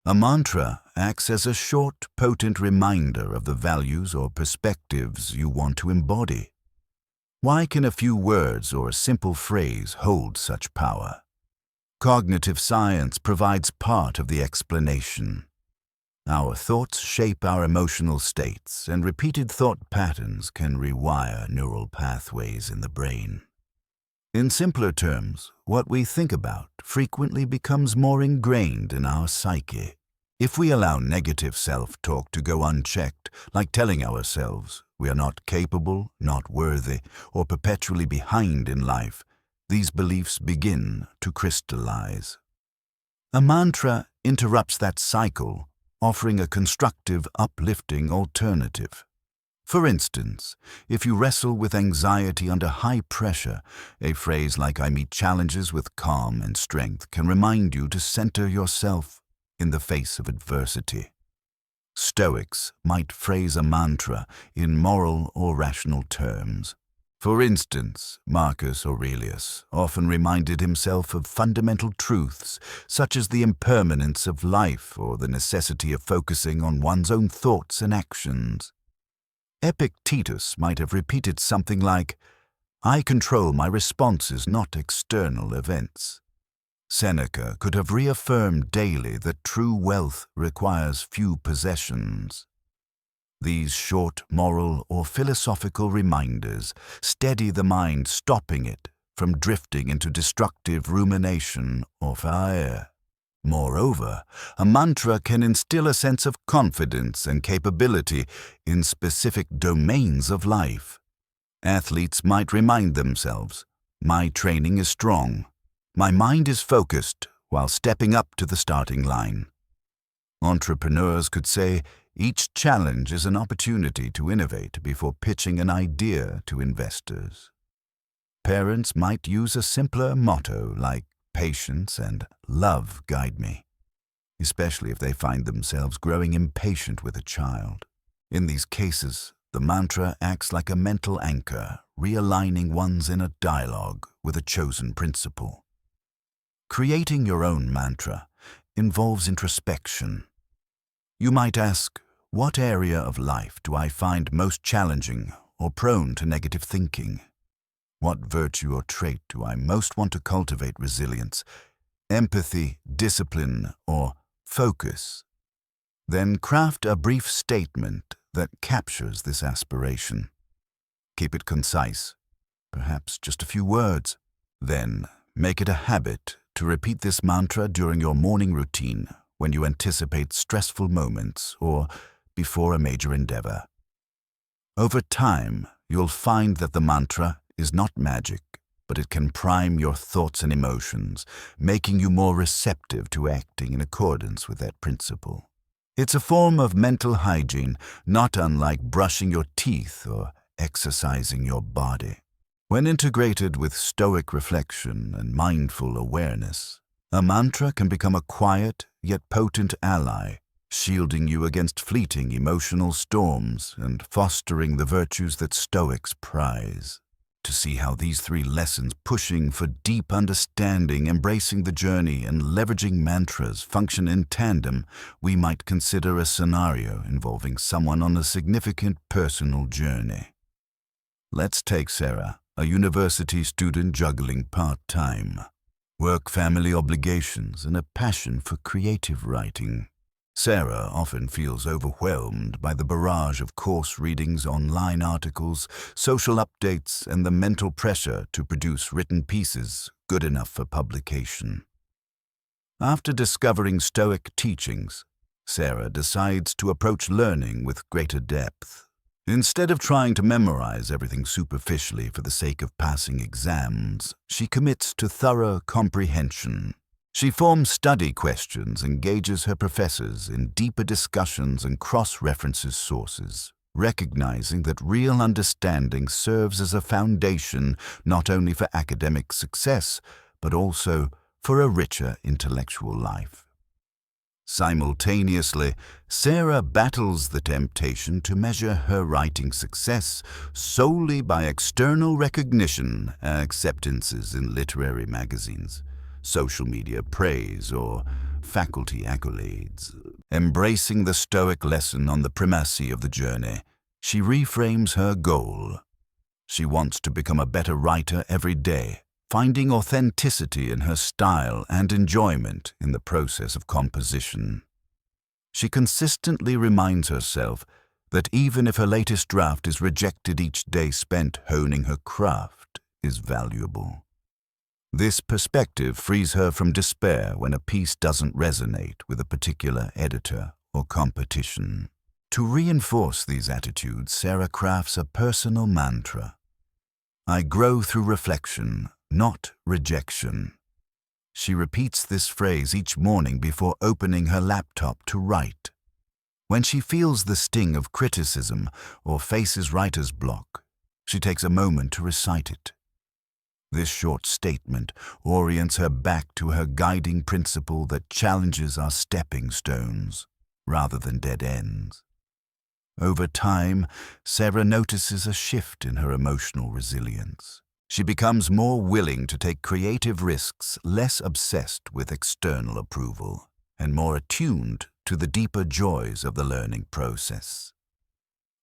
A mantra acts as a short, potent reminder of the values or perspectives you want to embody. Why can a few words or a simple phrase hold such power? Cognitive science provides part of the explanation. Our thoughts shape our emotional states, and repeated thought patterns can rewire neural pathways in the brain. In simpler terms, what we think about frequently becomes more ingrained in our psyche. If we allow negative self-talk to go unchecked, like telling ourselves we are not capable, not worthy, or perpetually behind in life, these beliefs begin to crystallize. A mantra interrupts that cycle, offering a constructive, uplifting alternative. For instance, if you wrestle with anxiety under high pressure, a phrase like "I meet challenges with calm and strength" can remind you to center yourself in the face of adversity. Stoics might phrase a mantra in moral or rational terms. For instance, Marcus Aurelius often reminded himself of fundamental truths such as the impermanence of life or the necessity of focusing on one's own thoughts and actions. Epictetus might have repeated something like, "I control my responses, not external events." Seneca could have reaffirmed daily that true wealth requires few possessions. These short moral or philosophical reminders steady the mind, stopping it from drifting into destructive rumination or fire. Moreover, a mantra can instill a sense of confidence and capability in specific domains of life. Athletes might remind themselves, "My training is strong. My mind is focused," while stepping up to the starting line. Entrepreneurs could say, "Each challenge is an opportunity to innovate," before pitching an idea to investors. Parents might use a simpler motto like, "Patience and love guide me," especially if they find themselves growing impatient with a child. In these cases, the mantra acts like a mental anchor, realigning one's inner dialogue with a chosen principle. Creating your own mantra involves introspection. You might ask, what area of life do I find most challenging or prone to negative thinking? What virtue or trait do I most want to cultivate resilience, empathy, discipline, or focus? Then craft a brief statement that captures this aspiration. Keep it concise, perhaps just a few words. Then make it a habit to repeat this mantra during your morning routine when you anticipate stressful moments or before a major endeavor. Over time, you'll find that the mantra is not magic, but it can prime your thoughts and emotions, making you more receptive to acting in accordance with that principle. It's a form of mental hygiene, not unlike brushing your teeth or exercising your body. When integrated with Stoic reflection and mindful awareness, a mantra can become a quiet yet potent ally, shielding you against fleeting emotional storms and fostering the virtues that Stoics prize. To see how these three lessons, pushing for deep understanding, embracing the journey, and leveraging mantras, function in tandem, we might consider a scenario involving someone on a significant personal journey. Let's take Sarah, a university student juggling part-time work, family obligations, and a passion for creative writing. Sarah often feels overwhelmed by the barrage of course readings, online articles, social updates, and the mental pressure to produce written pieces good enough for publication. After discovering Stoic teachings, Sarah decides to approach learning with greater depth. Instead of trying to memorize everything superficially for the sake of passing exams, she commits to thorough comprehension. She forms study questions, engages her professors in deeper discussions, and cross-references sources, recognizing that real understanding serves as a foundation not only for academic success, but also for a richer intellectual life. Simultaneously, Sarah battles the temptation to measure her writing success solely by external recognition and acceptances in literary magazines, social media praise, or faculty accolades. Embracing the Stoic lesson on the primacy of the journey, she reframes her goal. She wants to become a better writer every day, finding authenticity in her style and enjoyment in the process of composition. She consistently reminds herself that even if her latest draft is rejected, each day spent honing her craft is valuable. This perspective frees her from despair when a piece doesn't resonate with a particular editor or competition. To reinforce these attitudes, Sarah crafts a personal mantra. I grow through reflection, not rejection. She repeats this phrase each morning before opening her laptop to write. When she feels the sting of criticism or faces writer's block, she takes a moment to recite it. This short statement orients her back to her guiding principle that challenges are stepping stones rather than dead ends. Over time, Sarah notices a shift in her emotional resilience. She becomes more willing to take creative risks, less obsessed with external approval, and more attuned to the deeper joys of the learning process.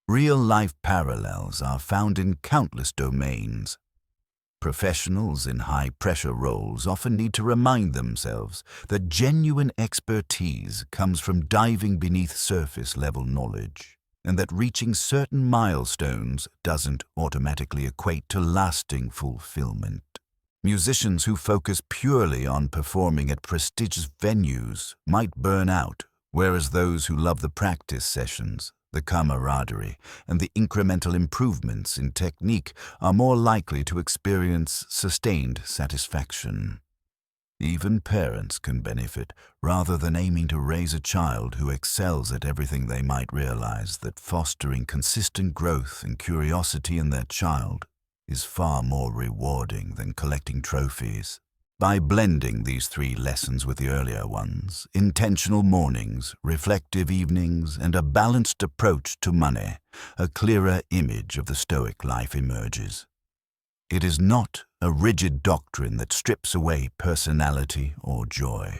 Real-life parallels are found in countless domains. Professionals in high-pressure roles often need to remind themselves that genuine expertise comes from diving beneath surface-level knowledge, and that reaching certain milestones doesn't automatically equate to lasting fulfillment. Musicians who focus purely on performing at prestigious venues might burn out, whereas those who love the practice sessions, the camaraderie, and the incremental improvements in technique are more likely to experience sustained satisfaction. Even parents can benefit. Rather than aiming to raise a child who excels at everything, they might realize that fostering consistent growth and curiosity in their child is far more rewarding than collecting trophies. By blending these three lessons with the earlier ones, intentional mornings, reflective evenings, and a balanced approach to money, a clearer image of the Stoic life emerges. It is not a rigid doctrine that strips away personality or joy.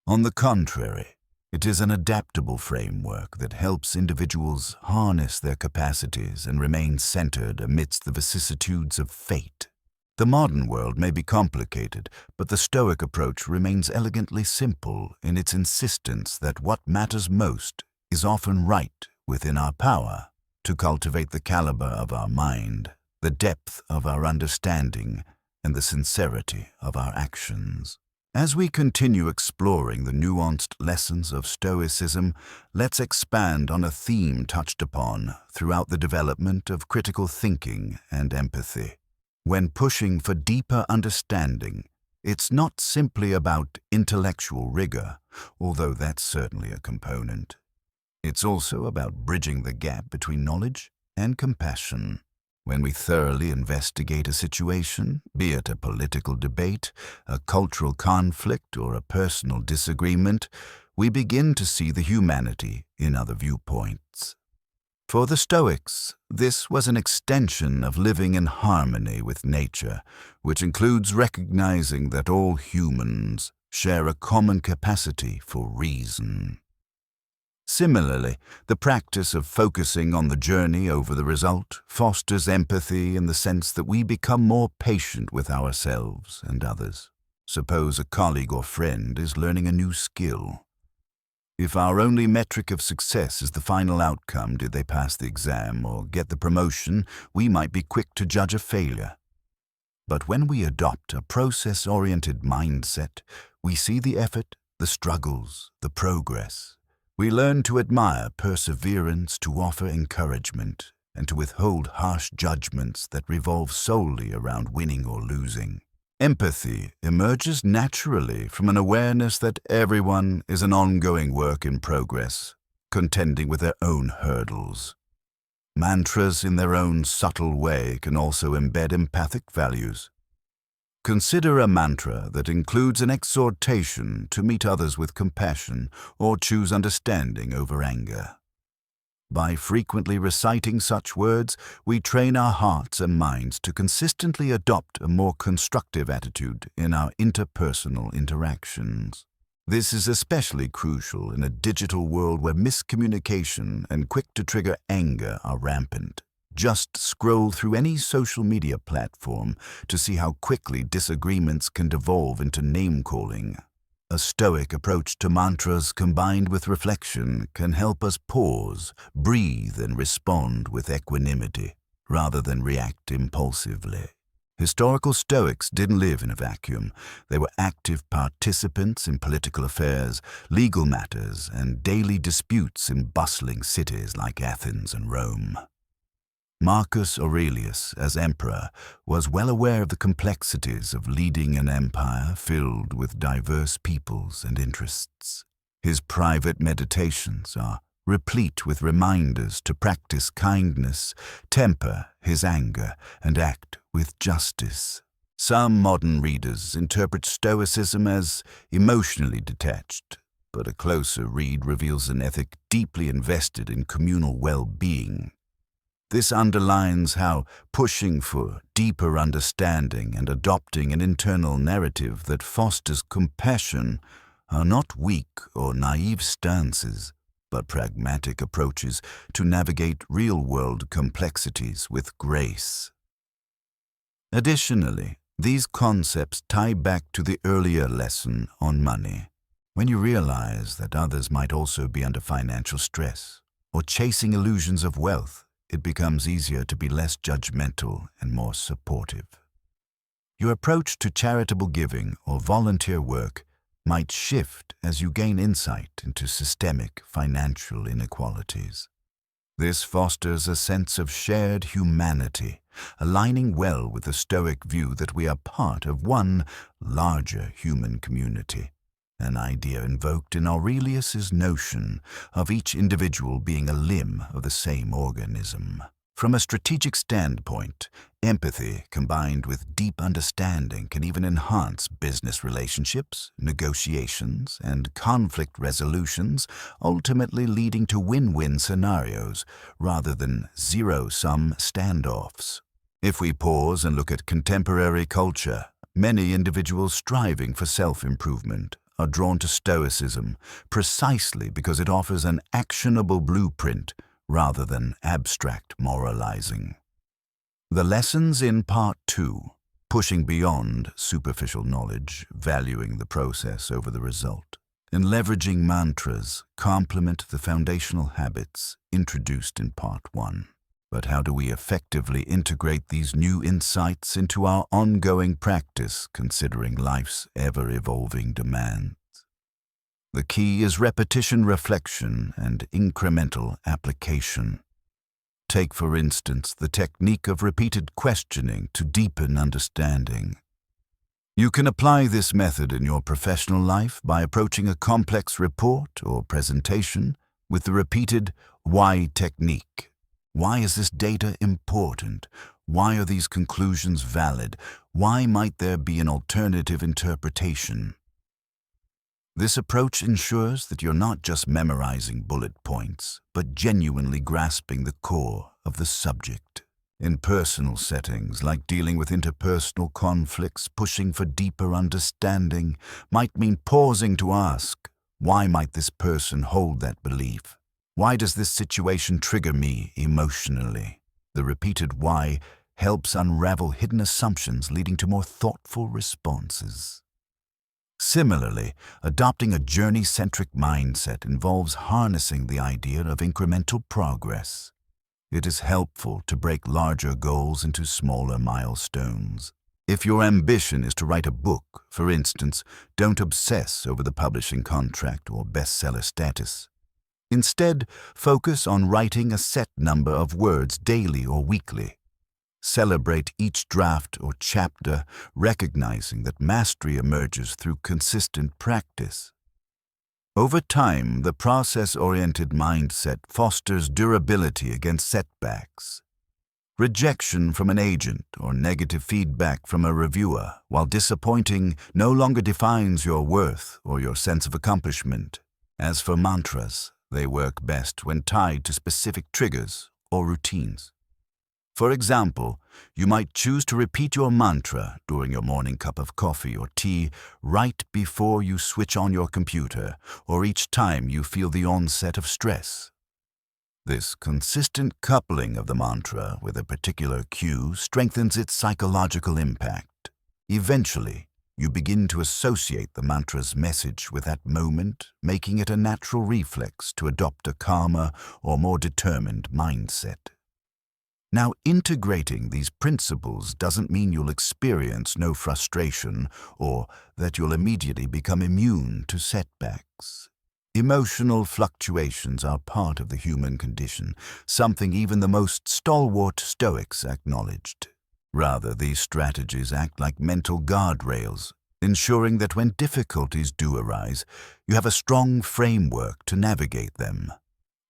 On the contrary, it is an adaptable framework that helps individuals harness their capacities and remain centered amidst the vicissitudes of fate. The modern world may be complicated, but the Stoic approach remains elegantly simple in its insistence that what matters most is often right within our power to cultivate the caliber of our mind, the depth of our understanding, and the sincerity of our actions. As we continue exploring the nuanced lessons of Stoicism, let's expand on a theme touched upon throughout the development of critical thinking and empathy. When pushing for deeper understanding, it's not simply about intellectual rigor, although that's certainly a component. It's also about bridging the gap between knowledge and compassion. When we thoroughly investigate a situation, be it a political debate, a cultural conflict, or a personal disagreement, we begin to see the humanity in other viewpoints. For the Stoics, this was an extension of living in harmony with nature, which includes recognizing that all humans share a common capacity for reason. Similarly, the practice of focusing on the journey over the result fosters empathy in the sense that we become more patient with ourselves and others. Suppose a colleague or friend is learning a new skill. If our only metric of success is the final outcome, did they pass the exam or get the promotion, we might be quick to judge a failure. But when we adopt a process-oriented mindset, we see the effort, the struggles, the progress. We learn to admire perseverance, to offer encouragement, and to withhold harsh judgments that revolve solely around winning or losing. Empathy emerges naturally from an awareness that everyone is an ongoing work in progress, contending with their own hurdles. Mantras in their own subtle way can also embed empathic values. Consider a mantra that includes an exhortation to meet others with compassion or choose understanding over anger. By frequently reciting such words, we train our hearts and minds to consistently adopt a more constructive attitude in our interpersonal interactions. This is especially crucial in a digital world where miscommunication and quick-to-trigger anger are rampant. Just scroll through any social media platform to see how quickly disagreements can devolve into name-calling. A Stoic approach to mantras combined with reflection can help us pause, breathe, and respond with equanimity, rather than react impulsively. Historical Stoics didn't live in a vacuum. They were active participants in political affairs, legal matters, and daily disputes in bustling cities like Athens and Rome. Marcus Aurelius, as emperor, was well aware of the complexities of leading an empire filled with diverse peoples and interests. His private meditations are replete with reminders to practice kindness, temper his anger, and act with justice. Some modern readers interpret Stoicism as emotionally detached, but a closer read reveals an ethic deeply invested in communal well-being. This underlines how pushing for deeper understanding and adopting an internal narrative that fosters compassion are not weak or naive stances, but pragmatic approaches to navigate real-world complexities with grace. Additionally, these concepts tie back to the earlier lesson on money. When you realize that others might also be under financial stress or chasing illusions of wealth, it becomes easier to be less judgmental and more supportive. Your approach to charitable giving or volunteer work might shift as you gain insight into systemic financial inequalities. This fosters a sense of shared humanity, aligning well with the Stoic view that we are part of one larger human community, an idea invoked in Aurelius's notion of each individual being a limb of the same organism. From a strategic standpoint, empathy combined with deep understanding can even enhance business relationships, negotiations, and conflict resolutions, ultimately leading to win-win scenarios rather than zero-sum standoffs. If we pause and look at contemporary culture, many individuals striving for self-improvement are drawn to Stoicism precisely because it offers an actionable blueprint rather than abstract moralizing. The lessons in Part 2, pushing beyond superficial knowledge, valuing the process over the result, and leveraging mantras complement the foundational habits introduced in Part 1. But how do we effectively integrate these new insights into our ongoing practice, considering life's ever-evolving demands? The key is repetition, reflection, and incremental application. Take, for instance, the technique of repeated questioning to deepen understanding. You can apply this method in your professional life by approaching a complex report or presentation with the repeated why technique. Why is this data important? Why are these conclusions valid? Why might there be an alternative interpretation? This approach ensures that you're not just memorizing bullet points, but genuinely grasping the core of the subject. In personal settings, like dealing with interpersonal conflicts, pushing for deeper understanding might mean pausing to ask, why might this person hold that belief? Why does this situation trigger me emotionally? The repeated why helps unravel hidden assumptions, leading to more thoughtful responses. Similarly, adopting a journey-centric mindset involves harnessing the idea of incremental progress. It is helpful to break larger goals into smaller milestones. If your ambition is to write a book, for instance, don't obsess over the publishing contract or bestseller status. Instead, focus on writing a set number of words daily or weekly. Celebrate each draft or chapter, recognizing that mastery emerges through consistent practice. Over time, the process-oriented mindset fosters durability against setbacks. Rejection from an agent or negative feedback from a reviewer, while disappointing, no longer defines your worth or your sense of accomplishment. As for mantras, they work best when tied to specific triggers or routines. For example, you might choose to repeat your mantra during your morning cup of coffee or tea right before you switch on your computer or each time you feel the onset of stress. This consistent coupling of the mantra with a particular cue strengthens its psychological impact. Eventually, you begin to associate the mantra's message with that moment, making it a natural reflex to adopt a calmer or more determined mindset. Now, integrating these principles doesn't mean you'll experience no frustration or that you'll immediately become immune to setbacks. Emotional fluctuations are part of the human condition, something even the most stalwart Stoics acknowledged. Rather, these strategies act like mental guardrails, ensuring that when difficulties do arise, you have a strong framework to navigate them.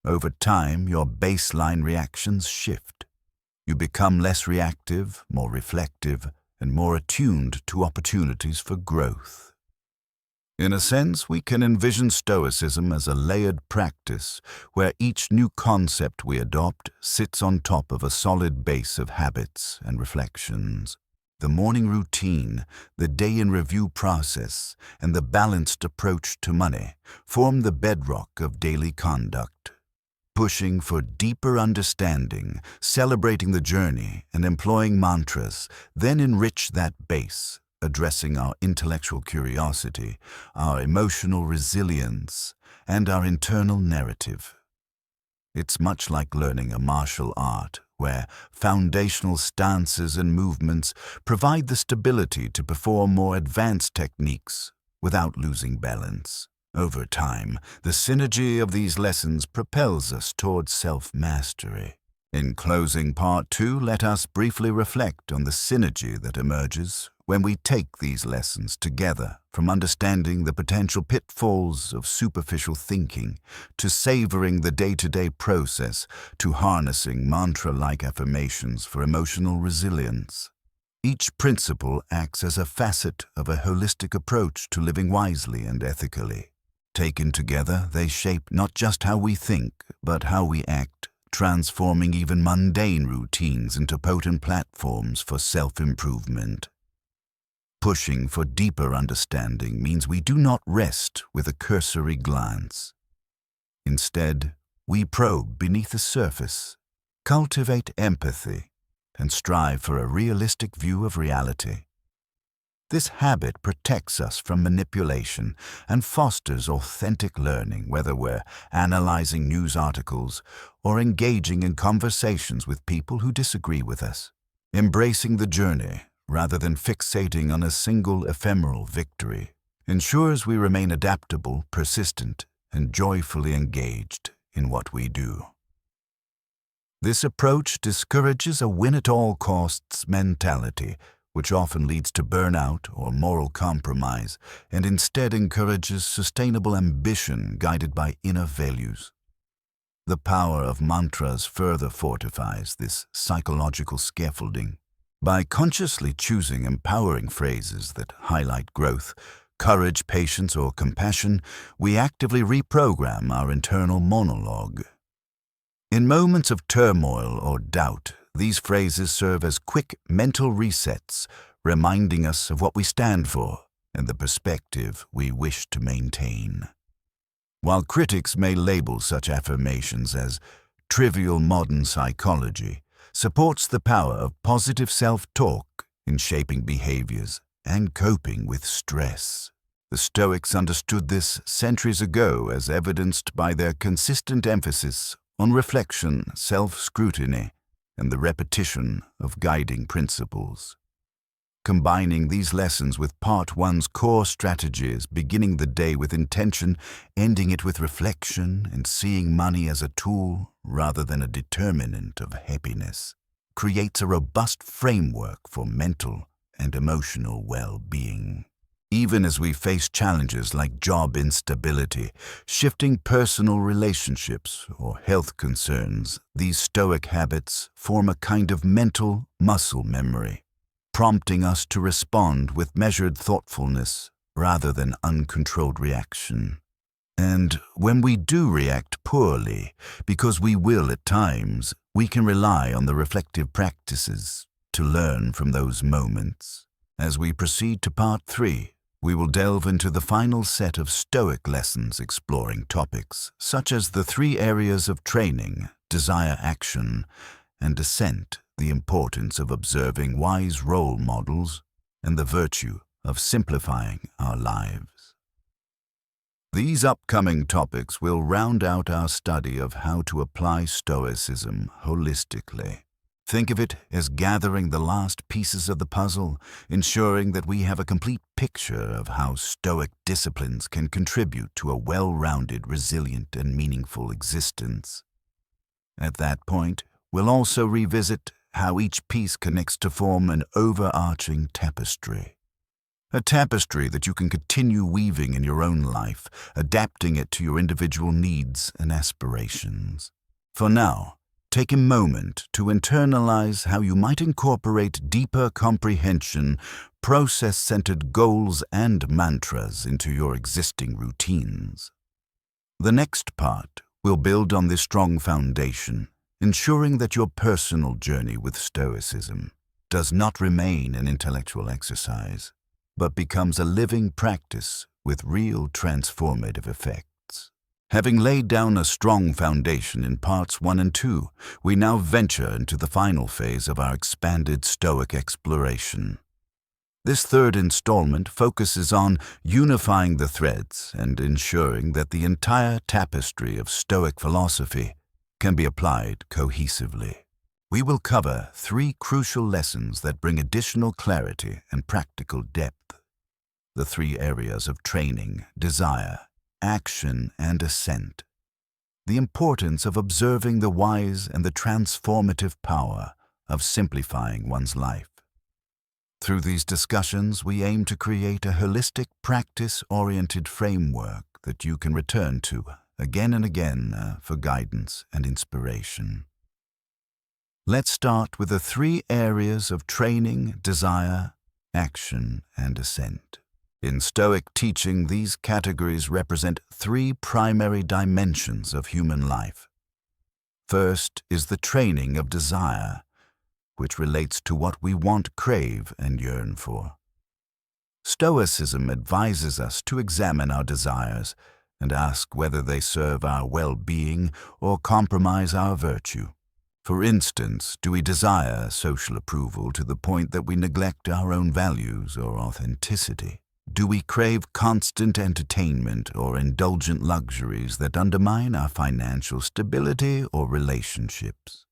Over time, your baseline reactions shift. You become less reactive, more reflective, and more attuned to opportunities for growth. In a sense, we can envision Stoicism as a layered practice where each new concept we adopt sits on top of a solid base of habits and reflections. The morning routine, the day-in-review process, and the balanced approach to money form the bedrock of daily conduct. Pushing for deeper understanding, celebrating the journey, and employing mantras then enrich that base, addressing our intellectual curiosity, our emotional resilience, and our internal narrative. It's much like learning a martial art, where foundational stances and movements provide the stability to perform more advanced techniques without losing balance. Over time, the synergy of these lessons propels us towards self-mastery. In closing part 2, let us briefly reflect on the synergy that emerges when we take these lessons together, from understanding the potential pitfalls of superficial thinking, to savoring the day-to-day process, to harnessing mantra-like affirmations for emotional resilience. Each principle acts as a facet of a holistic approach to living wisely and ethically. Taken together, they shape not just how we think, but how we act, transforming even mundane routines into potent platforms for self-improvement. Pushing for deeper understanding means we do not rest with a cursory glance. Instead, we probe beneath the surface, cultivate empathy, and strive for a realistic view of reality. This habit protects us from manipulation and fosters authentic learning, whether we're analyzing news articles or engaging in conversations with people who disagree with us. Embracing the journey, rather than fixating on a single ephemeral victory, ensures we remain adaptable, persistent, and joyfully engaged in what we do. This approach discourages a win-at-all-costs mentality, which often leads to burnout or moral compromise, and instead encourages sustainable ambition guided by inner values. The power of mantras further fortifies this psychological scaffolding. By consciously choosing empowering phrases that highlight growth, courage, patience, or compassion, we actively reprogram our internal monologue. In moments of turmoil or doubt, these phrases serve as quick mental resets, reminding us of what we stand for and the perspective we wish to maintain. While critics may label such affirmations as trivial modern psychology, supports the power of positive self-talk in shaping behaviors and coping with stress. The Stoics understood this centuries ago, as evidenced by their consistent emphasis on reflection, self-scrutiny, and the repetition of guiding principles. Combining these lessons with Part 1's core strategies, beginning the day with intention, ending it with reflection, and seeing money as a tool rather than a determinant of happiness, creates a robust framework for mental and emotional well-being. Even as we face challenges like job instability, shifting personal relationships, or health concerns, these Stoic habits form a kind of mental muscle memory, prompting us to respond with measured thoughtfulness rather than uncontrolled reaction. And when we do react poorly, because we will at times, we can rely on the reflective practices to learn from those moments. As we proceed to part 3, we will delve into the final set of Stoic lessons exploring topics such as the 3 areas of training, desire, action, and ascent, the importance of observing wise role models, and the virtue of simplifying our lives. These upcoming topics will round out our study of how to apply Stoicism holistically. Think of it as gathering the last pieces of the puzzle, ensuring that we have a complete picture of how Stoic disciplines can contribute to a well-rounded, resilient, and meaningful existence. At that point, we'll also revisit how each piece connects to form an overarching tapestry. A tapestry that you can continue weaving in your own life, adapting it to your individual needs and aspirations. For now, take a moment to internalize how you might incorporate deeper comprehension, process-centered goals, and mantras into your existing routines. The next part will build on this strong foundation, ensuring that your personal journey with Stoicism does not remain an intellectual exercise, but becomes a living practice with real transformative effects. Having laid down a strong foundation in parts 1 and 2, we now venture into the final phase of our expanded Stoic exploration. This 3rd installment focuses on unifying the threads and ensuring that the entire tapestry of Stoic philosophy can be applied cohesively. We will cover 3 crucial lessons that bring additional clarity and practical depth: the 3 areas of training, desire, action, and ascent. The importance of observing the wise and the transformative power of simplifying one's life. Through these discussions, we aim to create a holistic, practice-oriented framework that you can return to again and again for guidance and inspiration. Let's start with the 3 areas of training, desire, action, and ascent. In Stoic teaching, these categories represent 3 primary dimensions of human life. First is the training of desire, which relates to what we want, crave, and yearn for. Stoicism advises us to examine our desires and ask whether they serve our well-being or compromise our virtue. For instance, do we desire social approval to the point that we neglect our own values or authenticity? Do we crave constant entertainment or indulgent luxuries that undermine our financial stability or relationships?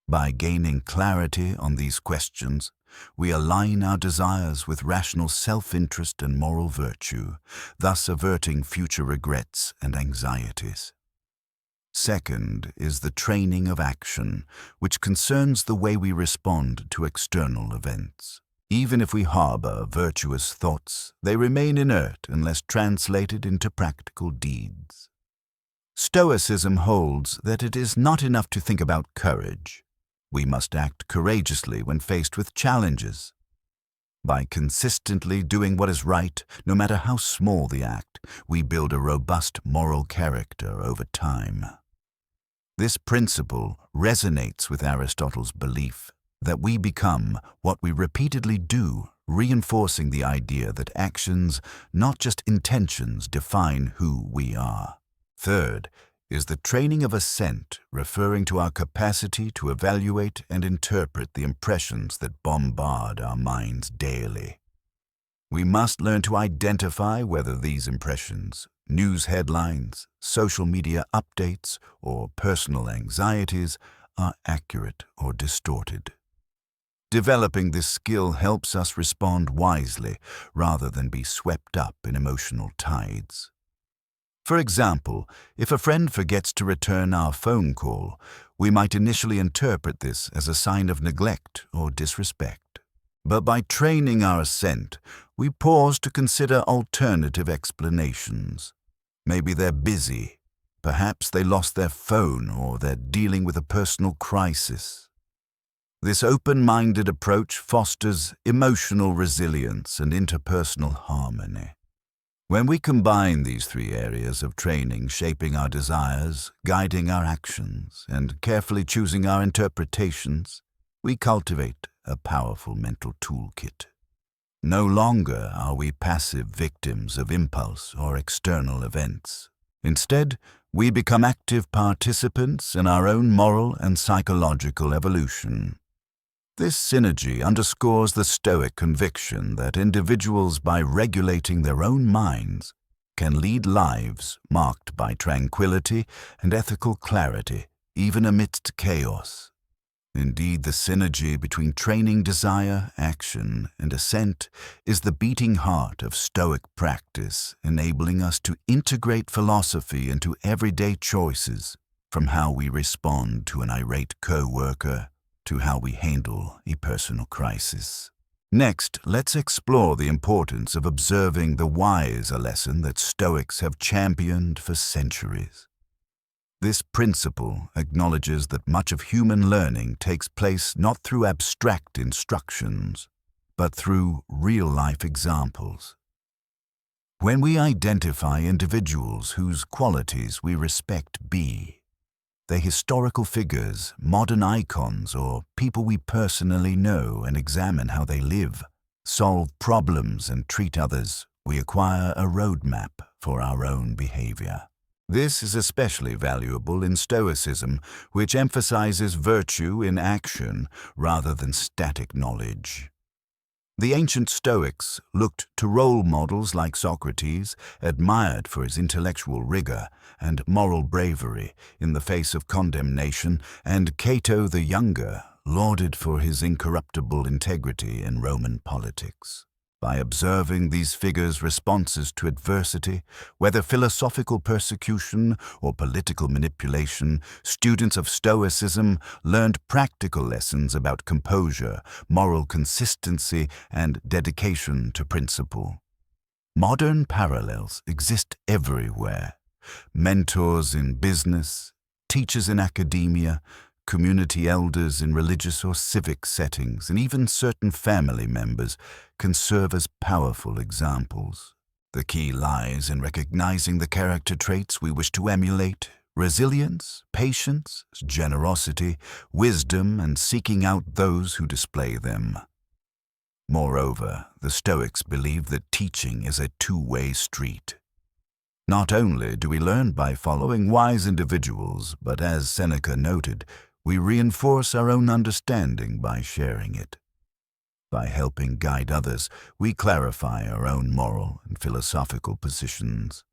By gaining clarity on these questions, we align our desires with rational self-interest and moral virtue, thus averting future regrets and anxieties. Second is the training of action, which concerns the way we respond to external events. Even if we harbor virtuous thoughts, they remain inert unless translated into practical deeds. Stoicism holds that it is not enough to think about courage. We must act courageously when faced with challenges. By consistently doing what is right, no matter how small the act, we build a robust moral character over time. This principle resonates with Aristotle's belief that we become what we repeatedly do, reinforcing the idea that actions, not just intentions, define who we are. Third is the training of ascent, referring to our capacity to evaluate and interpret the impressions that bombard our minds daily. We must learn to identify whether these impressions, news headlines, social media updates, or personal anxieties are accurate or distorted. Developing this skill helps us respond wisely rather than be swept up in emotional tides. For example, if a friend forgets to return our phone call, we might initially interpret this as a sign of neglect or disrespect. But by training our ascent, we pause to consider alternative explanations. Maybe they're busy, perhaps they lost their phone, or they're dealing with a personal crisis. This open-minded approach fosters emotional resilience and interpersonal harmony. When we combine these three areas of training, shaping our desires, guiding our actions, and carefully choosing our interpretations, we cultivate a powerful mental toolkit. No longer are we passive victims of impulse or external events. Instead, we become active participants in our own moral and psychological evolution. This synergy underscores the Stoic conviction that individuals, by regulating their own minds, can lead lives marked by tranquility and ethical clarity, even amidst chaos. Indeed, the synergy between training, desire, action, and assent is the beating heart of Stoic practice, enabling us to integrate philosophy into everyday choices, from how we respond to an irate co-worker to how we handle a personal crisis. Next, let's explore the importance of observing the whys, a lesson that Stoics have championed for centuries. This principle acknowledges that much of human learning takes place not through abstract instructions, but through real-life examples. When we identify individuals whose qualities we respect be they historical figures, modern icons, or people we personally know, and examine how they live, solve problems, and treat others, we acquire a roadmap for our own behavior. This is especially valuable in Stoicism, which emphasizes virtue in action rather than static knowledge. The ancient Stoics looked to role models like Socrates, admired for his intellectual rigor and moral bravery in the face of condemnation, and Cato the Younger, lauded for his incorruptible integrity in Roman politics. By observing these figures' responses to adversity, whether philosophical persecution or political manipulation, students of Stoicism learned practical lessons about composure, moral consistency, and dedication to principle. Modern parallels exist everywhere. Mentors in business, teachers in academia, community elders in religious or civic settings, and even certain family members can serve as powerful examples. The key lies in recognizing the character traits we wish to emulate: resilience, patience, generosity, wisdom, and seeking out those who display them. Moreover, the Stoics believe that teaching is a two-way street. Not only do we learn by following wise individuals, but as Seneca noted, we reinforce our own understanding by sharing it. By helping guide others, we clarify our own moral and philosophical positions.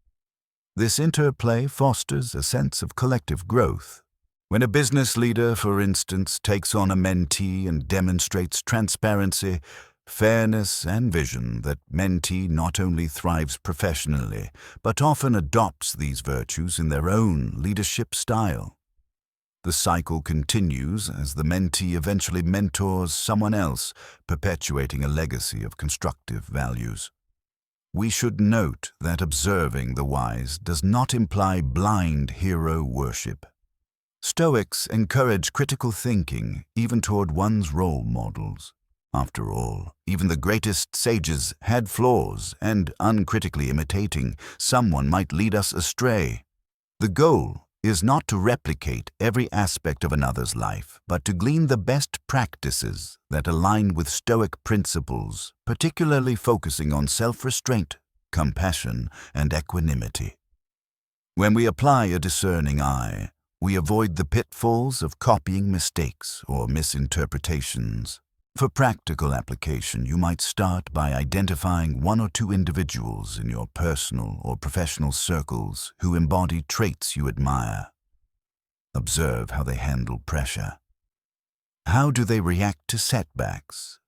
This interplay fosters a sense of collective growth. When a business leader, for instance, takes on a mentee and demonstrates transparency, fairness, and vision, that mentee not only thrives professionally, but often adopts these virtues in their own leadership style. The cycle continues as the mentee eventually mentors someone else, perpetuating a legacy of constructive values. We should note that observing the wise does not imply blind hero worship. Stoics encourage critical thinking even toward one's role models. After all, even the greatest sages had flaws, and uncritically imitating someone might lead us astray. The goal is not to replicate every aspect of another's life, but to glean the best practices that align with Stoic principles, particularly focusing on self-restraint, compassion, and equanimity. When we apply a discerning eye, we avoid the pitfalls of copying mistakes or misinterpretations. For practical application, you might start by identifying one or two individuals in your personal or professional circles who embody traits you admire. Observe how they handle pressure. How do they react to setbacks?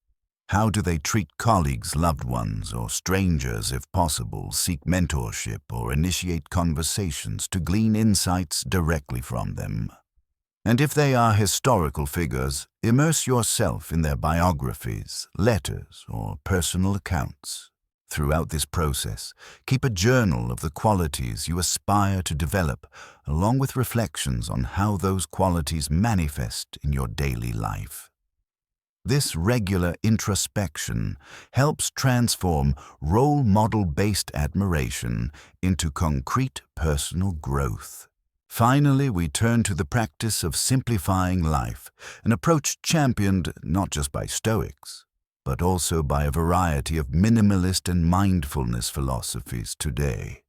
How do they treat colleagues, loved ones, or strangers if possible, seek mentorship, or initiate conversations to glean insights directly from them? And if they are historical figures, immerse yourself in their biographies, letters, or personal accounts. Throughout this process, keep a journal of the qualities you aspire to develop, along with reflections on how those qualities manifest in your daily life. This regular introspection helps transform role model-based admiration into concrete personal growth. Finally, we turn to the practice of simplifying life, an approach championed not just by Stoics, but also by a variety of minimalist and mindfulness philosophies today.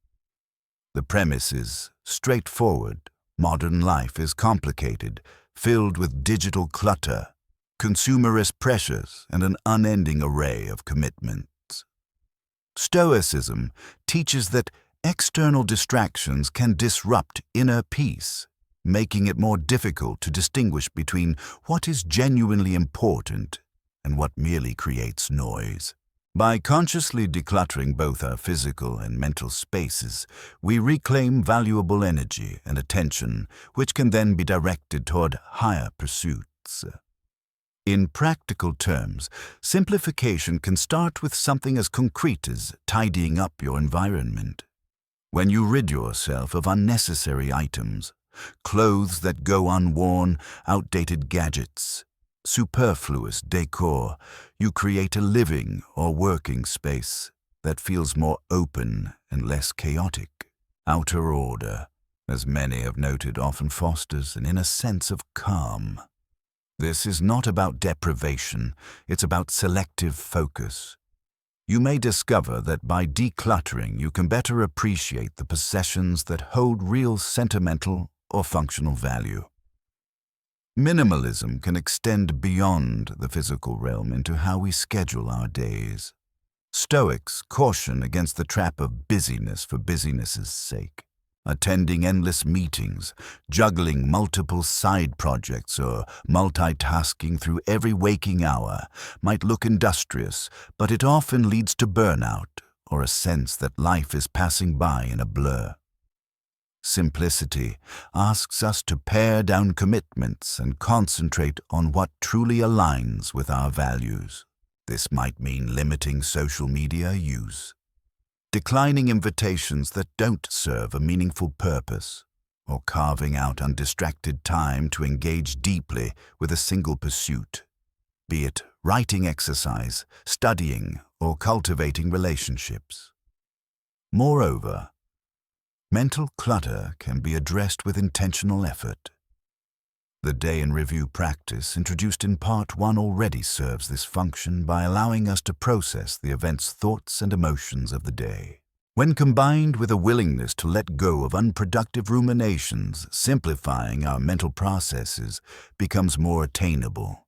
The premise is straightforward. Modern life is complicated, filled with digital clutter, consumerist pressures, and an unending array of commitments. Stoicism teaches that external distractions can disrupt inner peace, making it more difficult to distinguish between what is genuinely important and what merely creates noise. By consciously decluttering both our physical and mental spaces, we reclaim valuable energy and attention, which can then be directed toward higher pursuits. In practical terms, simplification can start with something as concrete as tidying up your environment. When you rid yourself of unnecessary items, clothes that go unworn, outdated gadgets, superfluous decor, you create a living or working space that feels more open and less chaotic. Outer order, as many have noted, often fosters an inner sense of calm. This is not about deprivation, it's about selective focus. You may discover that by decluttering you can better appreciate the possessions that hold real sentimental or functional value. Minimalism can extend beyond the physical realm into how we schedule our days. Stoics caution against the trap of busyness for busyness' sake. Attending endless meetings, juggling multiple side projects, or multitasking through every waking hour might look industrious, but it often leads to burnout or a sense that life is passing by in a blur. Simplicity asks us to pare down commitments and concentrate on what truly aligns with our values. This might mean limiting social media use, declining invitations that don't serve a meaningful purpose, or carving out undistracted time to engage deeply with a single pursuit, be it writing exercise, studying, or cultivating relationships. Moreover, mental clutter can be addressed with intentional effort. The Day in Review practice, introduced in Part 1, already serves this function by allowing us to process the events, thoughts, and emotions of the day. When combined with a willingness to let go of unproductive ruminations, simplifying our mental processes becomes more attainable.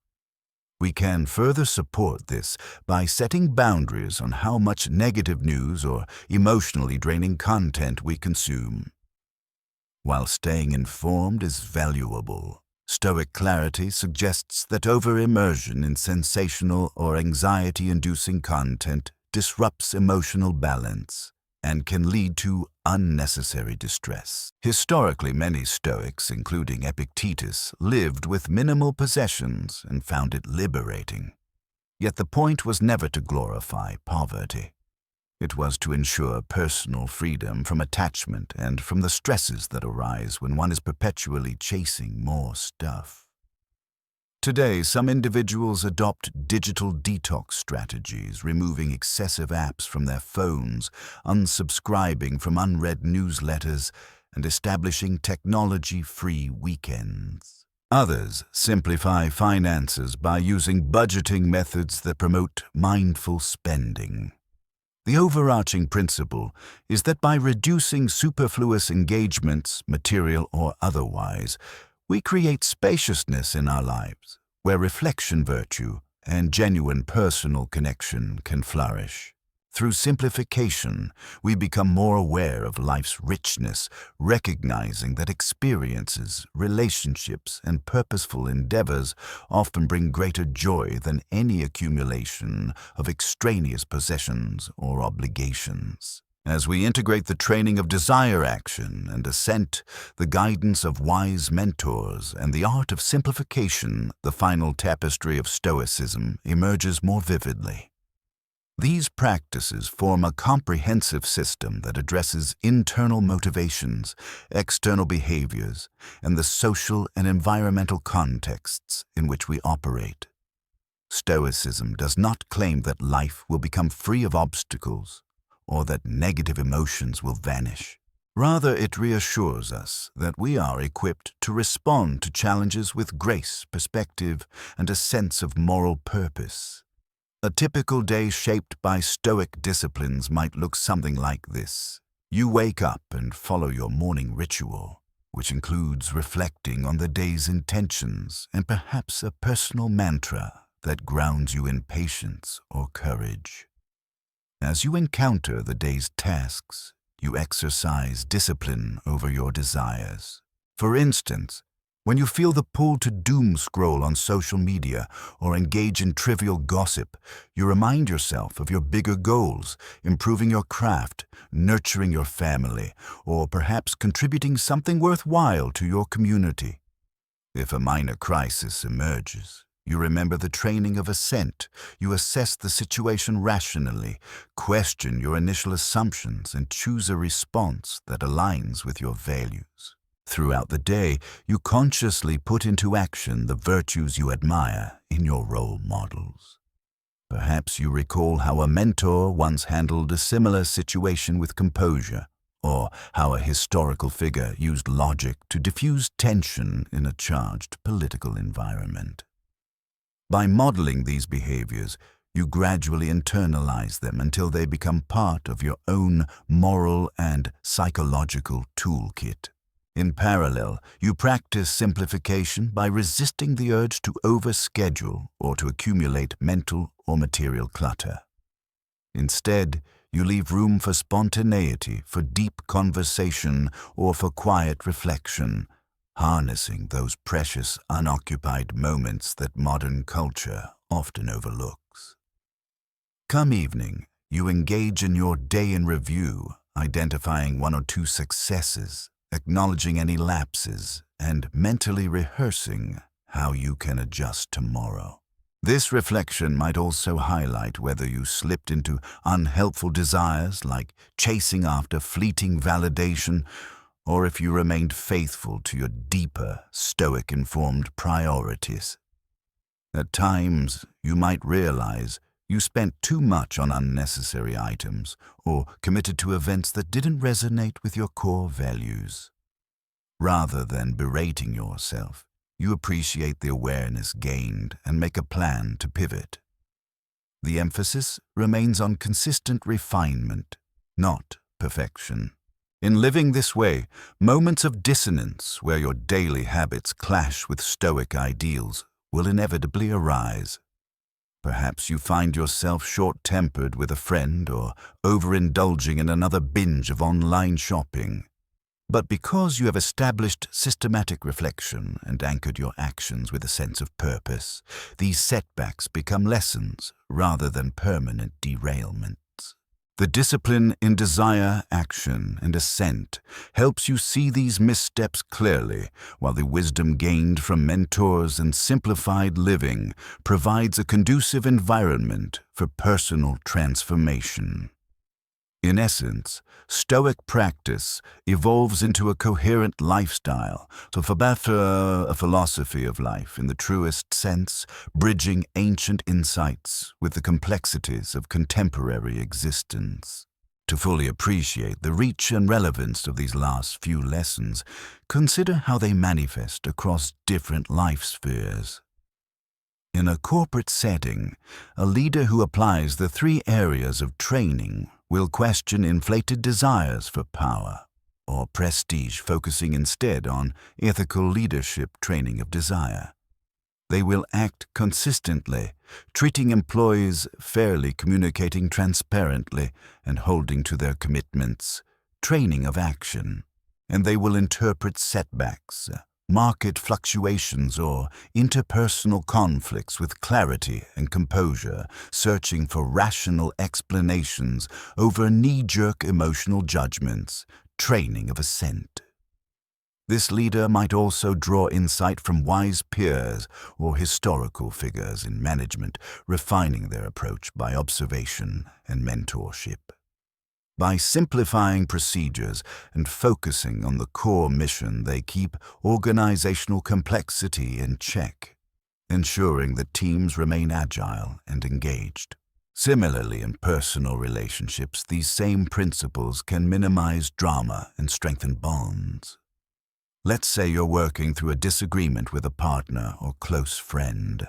We can further support this by setting boundaries on how much negative news or emotionally draining content we consume. While staying informed is valuable, Stoic clarity suggests that over-immersion in sensational or anxiety-inducing content disrupts emotional balance and can lead to unnecessary distress. Historically, many Stoics, including Epictetus, lived with minimal possessions and found it liberating. Yet the point was never to glorify poverty. It was to ensure personal freedom from attachment and from the stresses that arise when one is perpetually chasing more stuff. Today, some individuals adopt digital detox strategies, removing excessive apps from their phones, unsubscribing from unread newsletters, and establishing technology-free weekends. Others simplify finances by using budgeting methods that promote mindful spending. The overarching principle is that by reducing superfluous engagements, material or otherwise, we create spaciousness in our lives, where reflection virtue and genuine personal connection can flourish. Through simplification, we become more aware of life's richness, recognizing that experiences, relationships, and purposeful endeavors often bring greater joy than any accumulation of extraneous possessions or obligations. As we integrate the training of desire action and ascent, the guidance of wise mentors, and the art of simplification, the final tapestry of Stoicism emerges more vividly. These practices form a comprehensive system that addresses internal motivations, external behaviors, and the social and environmental contexts in which we operate. Stoicism does not claim that life will become free of obstacles or that negative emotions will vanish. Rather, it reassures us that we are equipped to respond to challenges with grace, perspective, and a sense of moral purpose. A typical day shaped by Stoic disciplines might look something like this. You wake up and follow your morning ritual, which includes reflecting on the day's intentions and perhaps a personal mantra that grounds you in patience or courage. As you encounter the day's tasks, you exercise discipline over your desires. For instance, when you feel the pull to doom scroll on social media or engage in trivial gossip, you remind yourself of your bigger goals, improving your craft, nurturing your family, or perhaps contributing something worthwhile to your community. If a minor crisis emerges, you remember the training of assent. You assess the situation rationally, question your initial assumptions, and choose a response that aligns with your values. Throughout the day, you consciously put into action the virtues you admire in your role models. Perhaps you recall how a mentor once handled a similar situation with composure, or how a historical figure used logic to diffuse tension in a charged political environment. By modeling these behaviors, you gradually internalize them until they become part of your own moral and psychological toolkit. In parallel, you practice simplification by resisting the urge to overschedule or to accumulate mental or material clutter. Instead, you leave room for spontaneity, for deep conversation, or for quiet reflection, harnessing those precious unoccupied moments that modern culture often overlooks. Come evening, you engage in your day in review, identifying one or two successes, acknowledging any lapses, and mentally rehearsing how you can adjust tomorrow. This reflection might also highlight whether you slipped into unhelpful desires like chasing after fleeting validation, or if you remained faithful to your deeper, Stoic-informed priorities. At times, you might realize you spent too much on unnecessary items or committed to events that didn't resonate with your core values. Rather than berating yourself, you appreciate the awareness gained and make a plan to pivot. The emphasis remains on consistent refinement, not perfection. In living this way, moments of dissonance where your daily habits clash with Stoic ideals will inevitably arise. Perhaps you find yourself short-tempered with a friend or overindulging in another binge of online shopping. But because you have established systematic reflection and anchored your actions with a sense of purpose, these setbacks become lessons rather than permanent derailments. The discipline in desire, action, and assent helps you see these missteps clearly, while the wisdom gained from mentors and simplified living provides a conducive environment for personal transformation. In essence, Stoic practice evolves into a coherent lifestyle, a philosophy of life in the truest sense, bridging ancient insights with the complexities of contemporary existence. To fully appreciate the reach and relevance of these last few lessons, consider how they manifest across different life spheres. In a corporate setting, a leader who applies the 3 areas of training will question inflated desires for power or prestige, focusing instead on ethical leadership training of desire. They will act consistently, treating employees fairly, communicating transparently, and holding to their commitments, training of action. And they will interpret setbacks, market fluctuations, or interpersonal conflicts with clarity and composure, searching for rational explanations over knee-jerk emotional judgments, training of assent. This leader might also draw insight from wise peers or historical figures in management, refining their approach by observation and mentorship. By simplifying procedures and focusing on the core mission, they keep organizational complexity in check, ensuring that teams remain agile and engaged. Similarly, in personal relationships, these same principles can minimize drama and strengthen bonds. Let's say you're working through a disagreement with a partner or close friend.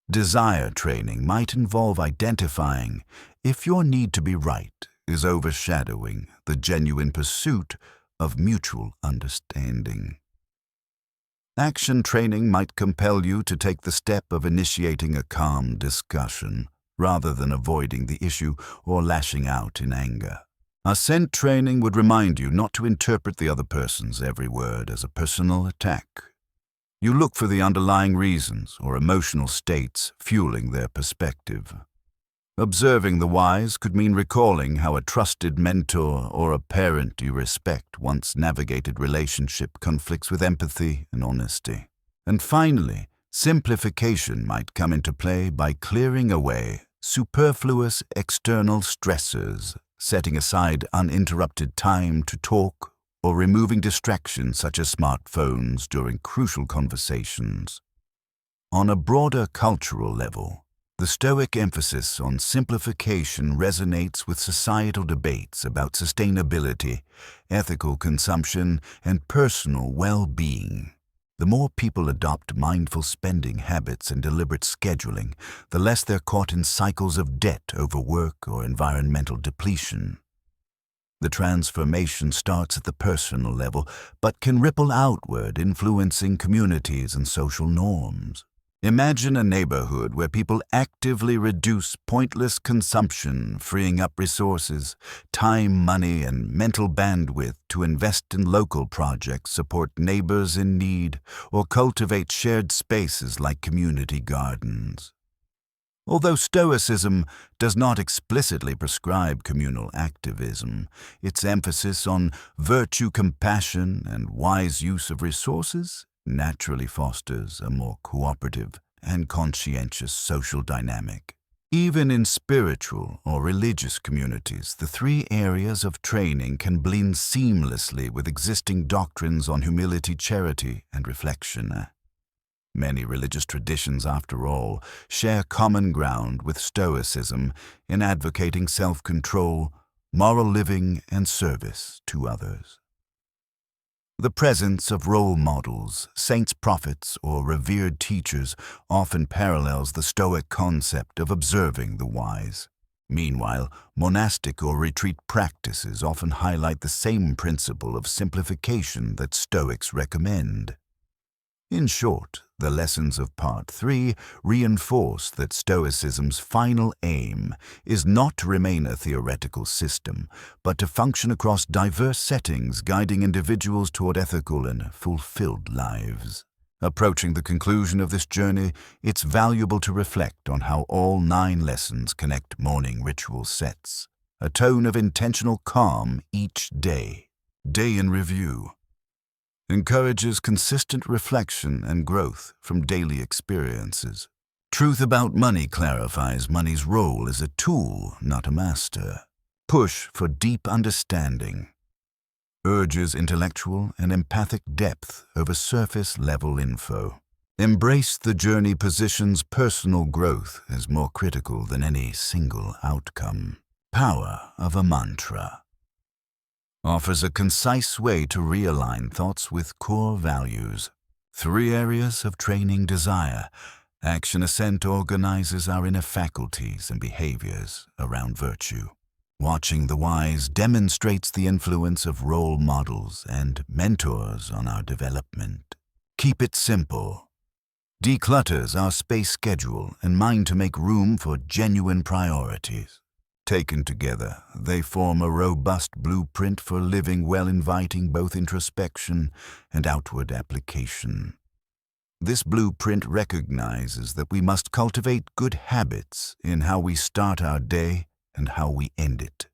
Desire training might involve identifying if your need to be right is overshadowing the genuine pursuit of mutual understanding. Action training might compel you to take the step of initiating a calm discussion rather than avoiding the issue or lashing out in anger. Assent training would remind you not to interpret the other person's every word as a personal attack. You look for the underlying reasons or emotional states fueling their perspective. Observing the whys could mean recalling how a trusted mentor or a parent you respect once navigated relationship conflicts with empathy and honesty. And finally, simplification might come into play by clearing away superfluous external stressors, setting aside uninterrupted time to talk, or removing distractions such as smartphones during crucial conversations. On a broader cultural level, the Stoic emphasis on simplification resonates with societal debates about sustainability, ethical consumption, and personal well-being. The more people adopt mindful spending habits and deliberate scheduling, the less they're caught in cycles of debt, overwork, or environmental depletion. The transformation starts at the personal level, but can ripple outward, influencing communities and social norms. Imagine a neighborhood where people actively reduce pointless consumption, freeing up resources, time, money, and mental bandwidth to invest in local projects, support neighbors in need, or cultivate shared spaces like community gardens. Although Stoicism does not explicitly prescribe communal activism, its emphasis on virtue, compassion, and wise use of resources naturally fosters a more cooperative and conscientious social dynamic. Even in spiritual or religious communities, the three areas of training can blend seamlessly with existing doctrines on humility, charity, and reflection. Many religious traditions, after all, share common ground with Stoicism in advocating self-control, moral living, and service to others. The presence of role models, saints, prophets, or revered teachers often parallels the Stoic concept of observing the wise. Meanwhile, monastic or retreat practices often highlight the same principle of simplification that Stoics recommend. In short, the lessons of Part 3 reinforce that Stoicism's final aim is not to remain a theoretical system, but to function across diverse settings, guiding individuals toward ethical and fulfilled lives. Approaching the conclusion of this journey, it's valuable to reflect on how all 9 lessons connect morning ritual sets, a tone of intentional calm each day. Day in review encourages consistent reflection and growth from daily experiences. Truth about money clarifies money's role as a tool, not a master. Push for deep understanding urges intellectual and empathic depth over surface-level info. Embrace the journey positions personal growth as more critical than any single outcome. Power of a mantra offers a concise way to realign thoughts with core values. 3 areas of training: desire, action, assent organizes our inner faculties and behaviors around virtue. Watching the wise demonstrates the influence of role models and mentors on our development. Keep it simple declutters our space schedule and mind to make room for genuine priorities. Taken together, they form a robust blueprint for living well, inviting both introspection and outward application. This blueprint recognizes that we must cultivate good habits in how we start our day and how we end it.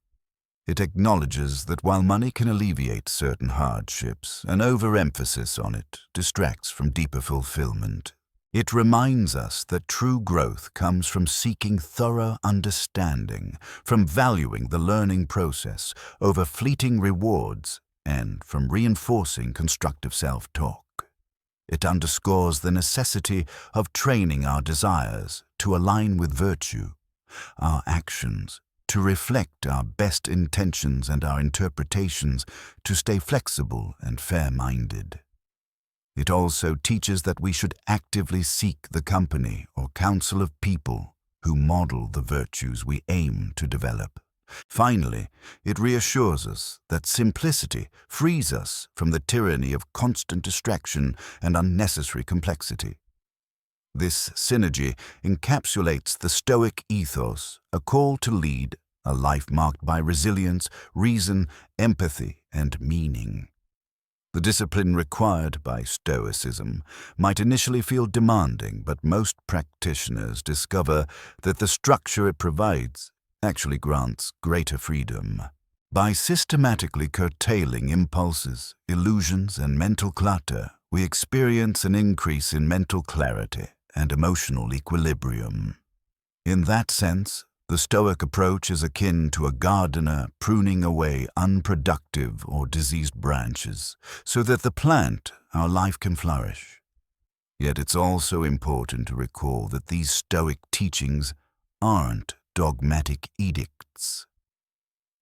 It acknowledges that while money can alleviate certain hardships, an overemphasis on it distracts from deeper fulfillment. It reminds us that true growth comes from seeking thorough understanding, from valuing the learning process over fleeting rewards, and from reinforcing constructive self-talk. It underscores the necessity of training our desires to align with virtue, our actions to reflect our best intentions, and our interpretations to stay flexible and fair-minded. It also teaches that we should actively seek the company or counsel of people who model the virtues we aim to develop. Finally, it reassures us that simplicity frees us from the tyranny of constant distraction and unnecessary complexity. This synergy encapsulates the Stoic ethos, a call to lead a life marked by resilience, reason, empathy, and meaning. The discipline required by Stoicism might initially feel demanding, but most practitioners discover that the structure it provides actually grants greater freedom. By systematically curtailing impulses, illusions, and mental clutter, we experience an increase in mental clarity and emotional equilibrium. In that sense, the Stoic approach is akin to a gardener pruning away unproductive or diseased branches so that the plant, our life, can flourish. Yet it's also important to recall that these Stoic teachings aren't dogmatic edicts.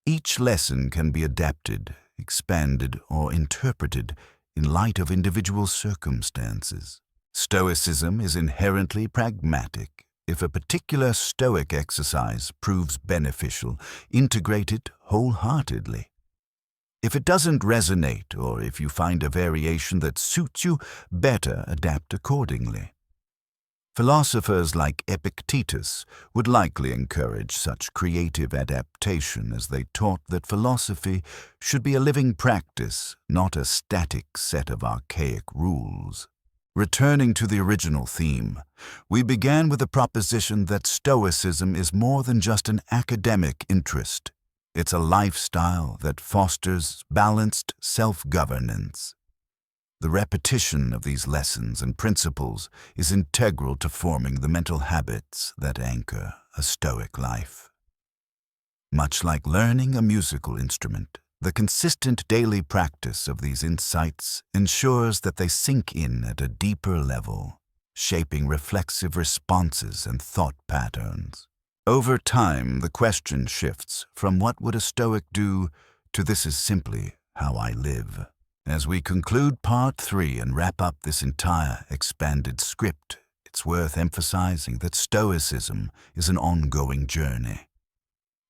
Each lesson can be adapted, expanded, or interpreted in light of individual circumstances. Stoicism is inherently pragmatic. If a particular Stoic exercise proves beneficial, integrate it wholeheartedly. If it doesn't resonate, or if you find a variation that suits you, better adapt accordingly. Philosophers like Epictetus would likely encourage such creative adaptation, as they taught that philosophy should be a living practice, not a static set of archaic rules. Returning to the original theme, we began with the proposition that Stoicism is more than just an academic interest. It's a lifestyle that fosters balanced self-governance. The repetition of these lessons and principles is integral to forming the mental habits that anchor a Stoic life. Much like learning a musical instrument, the consistent daily practice of these insights ensures that they sink in at a deeper level, shaping reflexive responses and thought patterns. Over time, the question shifts from "what would a Stoic do?" to "this is simply how I live." As we conclude Part 3 and wrap up this entire expanded script, it's worth emphasizing that Stoicism is an ongoing journey.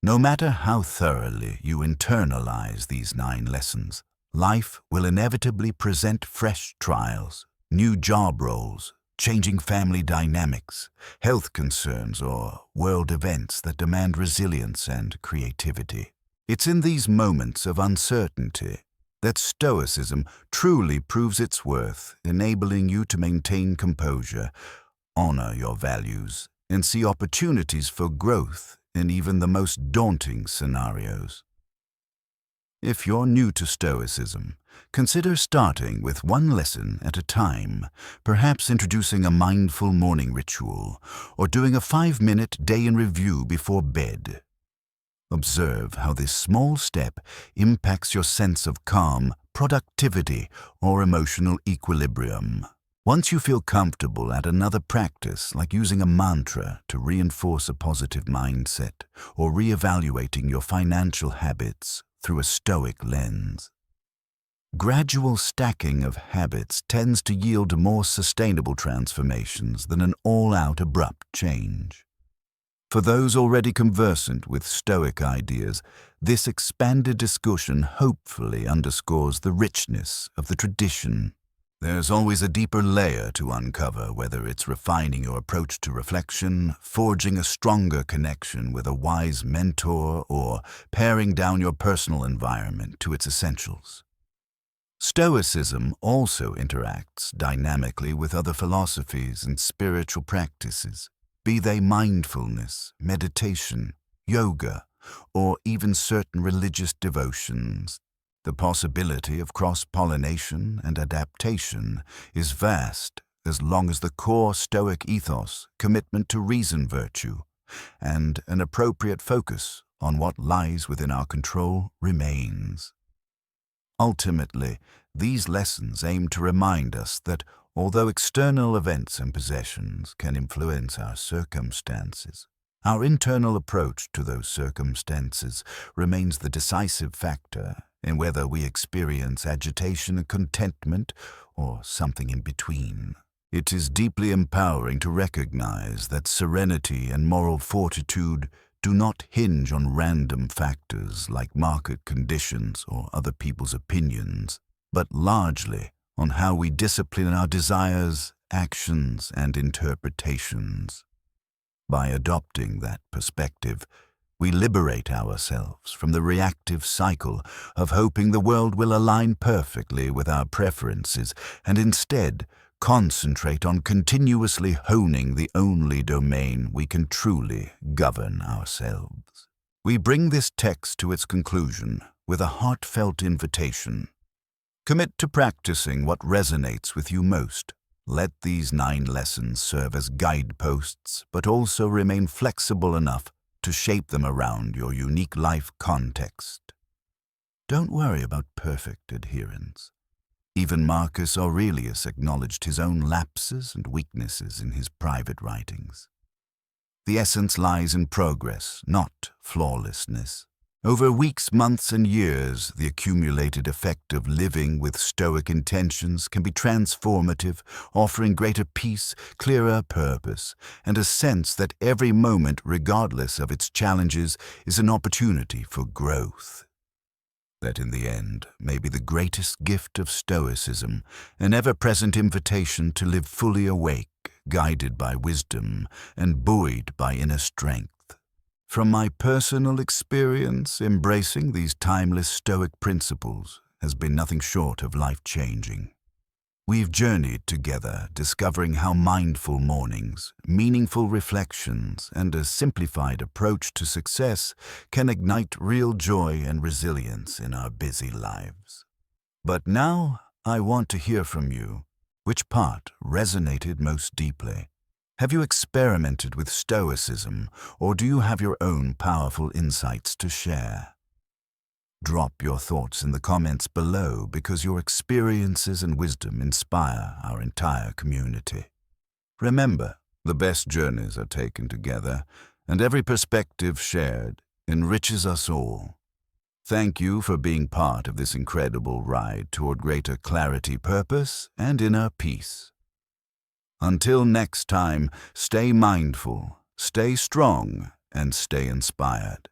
No matter how thoroughly you internalize these 9 lessons, life will inevitably present fresh trials, new job roles, changing family dynamics, health concerns, or world events that demand resilience and creativity. It's in these moments of uncertainty that Stoicism truly proves its worth, enabling you to maintain composure, honor your values, and see opportunities for growth in even the most daunting scenarios. If you're new to Stoicism, consider starting with 1 lesson at a time, perhaps introducing a mindful morning ritual or doing a 5-minute day in review before bed. Observe how this small step impacts your sense of calm, productivity, or emotional equilibrium. Once you feel comfortable, add another practice, like using a mantra to reinforce a positive mindset, or reevaluating your financial habits through a Stoic lens. Gradual stacking of habits tends to yield more sustainable transformations than an all-out abrupt change. For those already conversant with Stoic ideas, this expanded discussion hopefully underscores the richness of the tradition. There's always a deeper layer to uncover, whether it's refining your approach to reflection, forging a stronger connection with a wise mentor, or paring down your personal environment to its essentials. Stoicism also interacts dynamically with other philosophies and spiritual practices, be they mindfulness, meditation, yoga, or even certain religious devotions. The possibility of cross-pollination and adaptation is vast, as long as the core Stoic ethos, commitment to reason virtue, and an appropriate focus on what lies within our control remains. Ultimately, These lessons aim to remind us that although external events and possessions can influence our circumstances, our internal approach to those circumstances remains the decisive factor in whether we experience agitation and contentment or something in between. It is deeply empowering to recognize that serenity and moral fortitude do not hinge on random factors like market conditions or other people's opinions, but largely on how we discipline our desires, actions, and interpretations. By adopting that perspective, we liberate ourselves from the reactive cycle of hoping the world will align perfectly with our preferences and instead concentrate on continuously honing the only domain we can truly govern ourselves. We bring this text to its conclusion with a heartfelt invitation. Commit to practicing what resonates with you most. Let these 9 lessons serve as guideposts, but also remain flexible enough to shape them around your unique life context. Don't worry about perfect adherence. Even Marcus Aurelius acknowledged his own lapses and weaknesses in his private writings. The essence lies in progress, not flawlessness. Over weeks, months, and years, the accumulated effect of living with Stoic intentions can be transformative, offering greater peace, clearer purpose, and a sense that every moment, regardless of its challenges, is an opportunity for growth. That in the end may be the greatest gift of Stoicism, an ever-present invitation to live fully awake, guided by wisdom, and buoyed by inner strength. From my personal experience, embracing these timeless Stoic principles has been nothing short of life-changing. We've journeyed together, discovering how mindful mornings, meaningful reflections, and a simplified approach to success can ignite real joy and resilience in our busy lives. But now, I want to hear from you. Which part resonated most deeply? Have you experimented with Stoicism, or do you have your own powerful insights to share? Drop your thoughts in the comments below because your experiences and wisdom inspire our entire community. Remember, the best journeys are taken together, and every perspective shared enriches us all. Thank you for being part of this incredible ride toward greater clarity, purpose, and inner peace. Until next time, stay mindful, stay strong, and stay inspired.